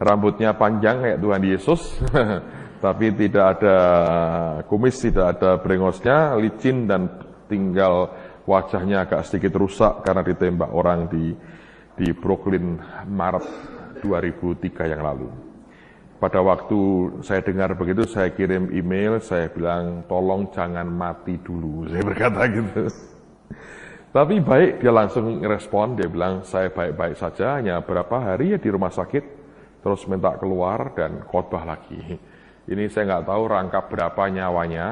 Rambutnya panjang kayak Tuhan Yesus. Tapi tidak ada kumis, tidak ada brengosnya, licin dan tinggal wajahnya agak sedikit rusak karena ditembak orang di Brooklyn Maret 2003 yang lalu. Pada waktu saya dengar begitu, saya kirim email, saya bilang, tolong jangan mati dulu. Saya berkata gitu. Tapi baik, dia langsung respon, dia bilang, saya baik-baik saja, hanya berapa hari ya di rumah sakit, terus minta keluar dan khotbah lagi. Ini saya nggak tahu rangkap berapa nyawanya,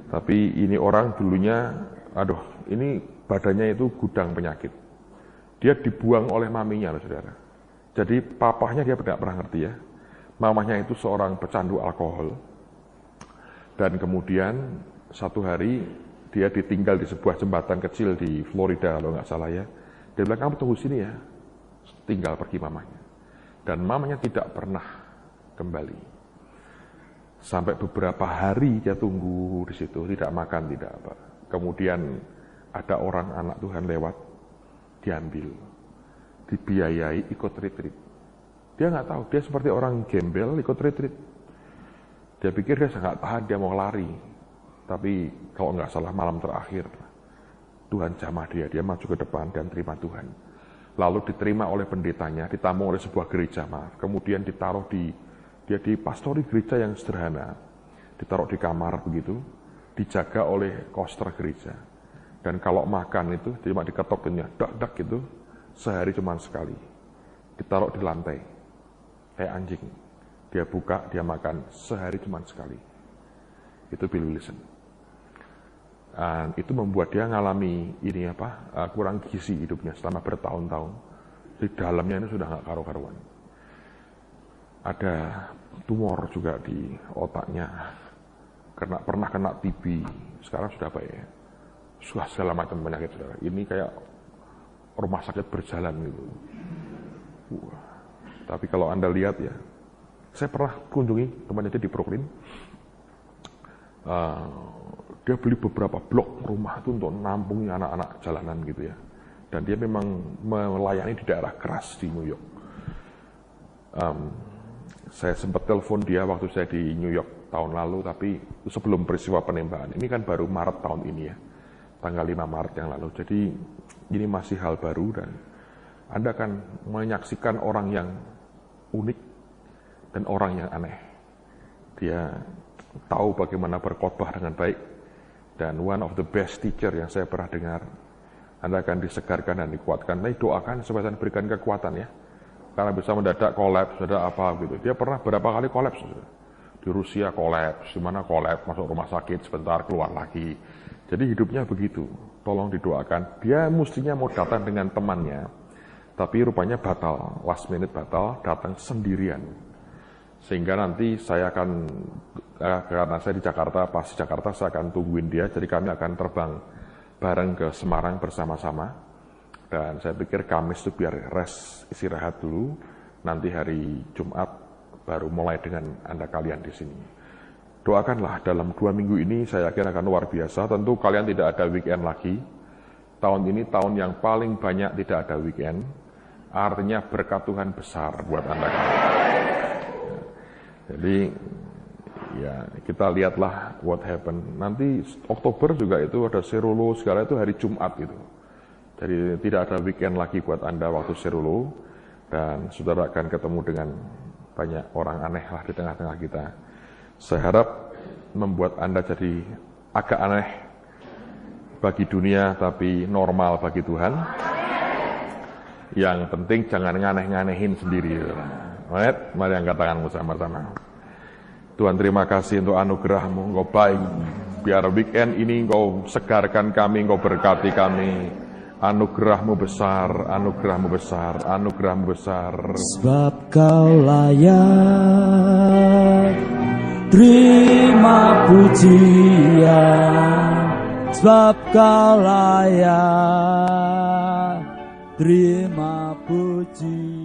tapi ini orang dulunya, ini badannya itu gudang penyakit. Dia dibuang oleh maminya, saudara. Jadi papahnya dia tidak pernah ngerti ya. Mamanya itu seorang pecandu alkohol. Dan kemudian satu hari dia ditinggal di sebuah jembatan kecil di Florida kalau nggak salah ya. Dia bilang, kamu tunggu sini ya. Tinggal pergi mamanya. Dan mamanya tidak pernah kembali. Sampai beberapa hari dia tunggu di situ, tidak makan, tidak apa. kemudian ada orang anak Tuhan lewat, diambil, dibiayai ikut retreat. Dia nggak tahu, dia seperti orang gembel ikut retreat. Dia pikir dia nggak tahan, dia mau lari. Tapi kalau nggak salah malam terakhir, Tuhan jamah dia maju ke depan dan terima Tuhan. Lalu diterima oleh pendetanya, ditampung oleh sebuah gereja, kemudian ditaruh dia dipastori gereja yang sederhana, ditaruh di kamar begitu, dijaga oleh koster gereja. Dan kalau makan itu cuma diketok dak gitu, sehari cuma sekali. Ditaruh di lantai, kayak anjing. Dia buka, dia makan, sehari cuma sekali. Itu Bill Wilson. Dan itu membuat dia ngalami kurang gizi hidupnya selama bertahun-tahun. Di dalamnya ini sudah nggak karu-karuan. Ada tumor juga di otaknya, pernah kena TB, sekarang sudah apa ya? Sudah segala macam penyakit saudara. Ini kayak rumah sakit berjalan gitu. Tapi kalau Anda lihat ya, saya pernah kunjungi temannya di Brooklyn. Dia beli beberapa blok rumah itu untuk nampung anak-anak jalanan gitu ya. Dan dia memang melayani di daerah keras di New York. Saya sempat telepon dia waktu saya di New York tahun lalu, tapi sebelum peristiwa penembakan. Ini kan baru Maret tahun ini ya, tanggal 5 Maret yang lalu. Jadi ini masih hal baru dan Anda akan menyaksikan orang yang unik dan orang yang aneh. Dia tahu bagaimana berkhotbah dengan baik. Dan one of the best teacher yang saya pernah dengar. Anda akan disegarkan dan dikuatkan. Nah, doakan supaya Tuhan berikan kekuatan ya. Karena bisa mendadak kolaps, mendadak apa gitu. Dia pernah berapa kali kolaps. Di Rusia kolaps, di mana kolaps, masuk rumah sakit, sebentar keluar lagi. Jadi hidupnya begitu. Tolong didoakan. Dia mestinya mau datang dengan temannya. Tapi rupanya batal, last minute batal, datang sendirian. Sehingga nanti saya akan, karena saya di Jakarta, pas di Jakarta saya akan tungguin dia, jadi kami akan terbang bareng ke Semarang bersama-sama. Dan saya pikir Kamis itu biar istirahat dulu, nanti hari Jumat baru mulai dengan Anda kalian di sini. Doakanlah dalam 2 minggu ini saya yakin akan luar biasa, tentu kalian tidak ada weekend lagi. Tahun ini tahun yang paling banyak tidak ada weekend, artinya berkat Tuhan besar buat Anda kalian. Jadi ya kita lihatlah what happen. Nanti Oktober juga itu ada Serulo segala itu hari Jumat gitu. Jadi tidak ada weekend lagi buat Anda waktu Serulo. Dan saudara akan ketemu dengan banyak orang aneh lah di tengah-tengah kita. Saya harap membuat Anda jadi agak aneh bagi dunia tapi normal bagi Tuhan. Yang penting jangan nganeh-nganehin sendiri. Mari angkat tanganmu sama-sama. Tuhan terima kasih untuk anugerah-Mu, Engkau baik. Biar weekend ini Engkau segarkan kami, Engkau berkati kami. Anugerah-Mu besar, anugerah-Mu besar, anugerah-Mu besar. Sebab Kau layak terima pujian. Sebab Kau layak terima pujian.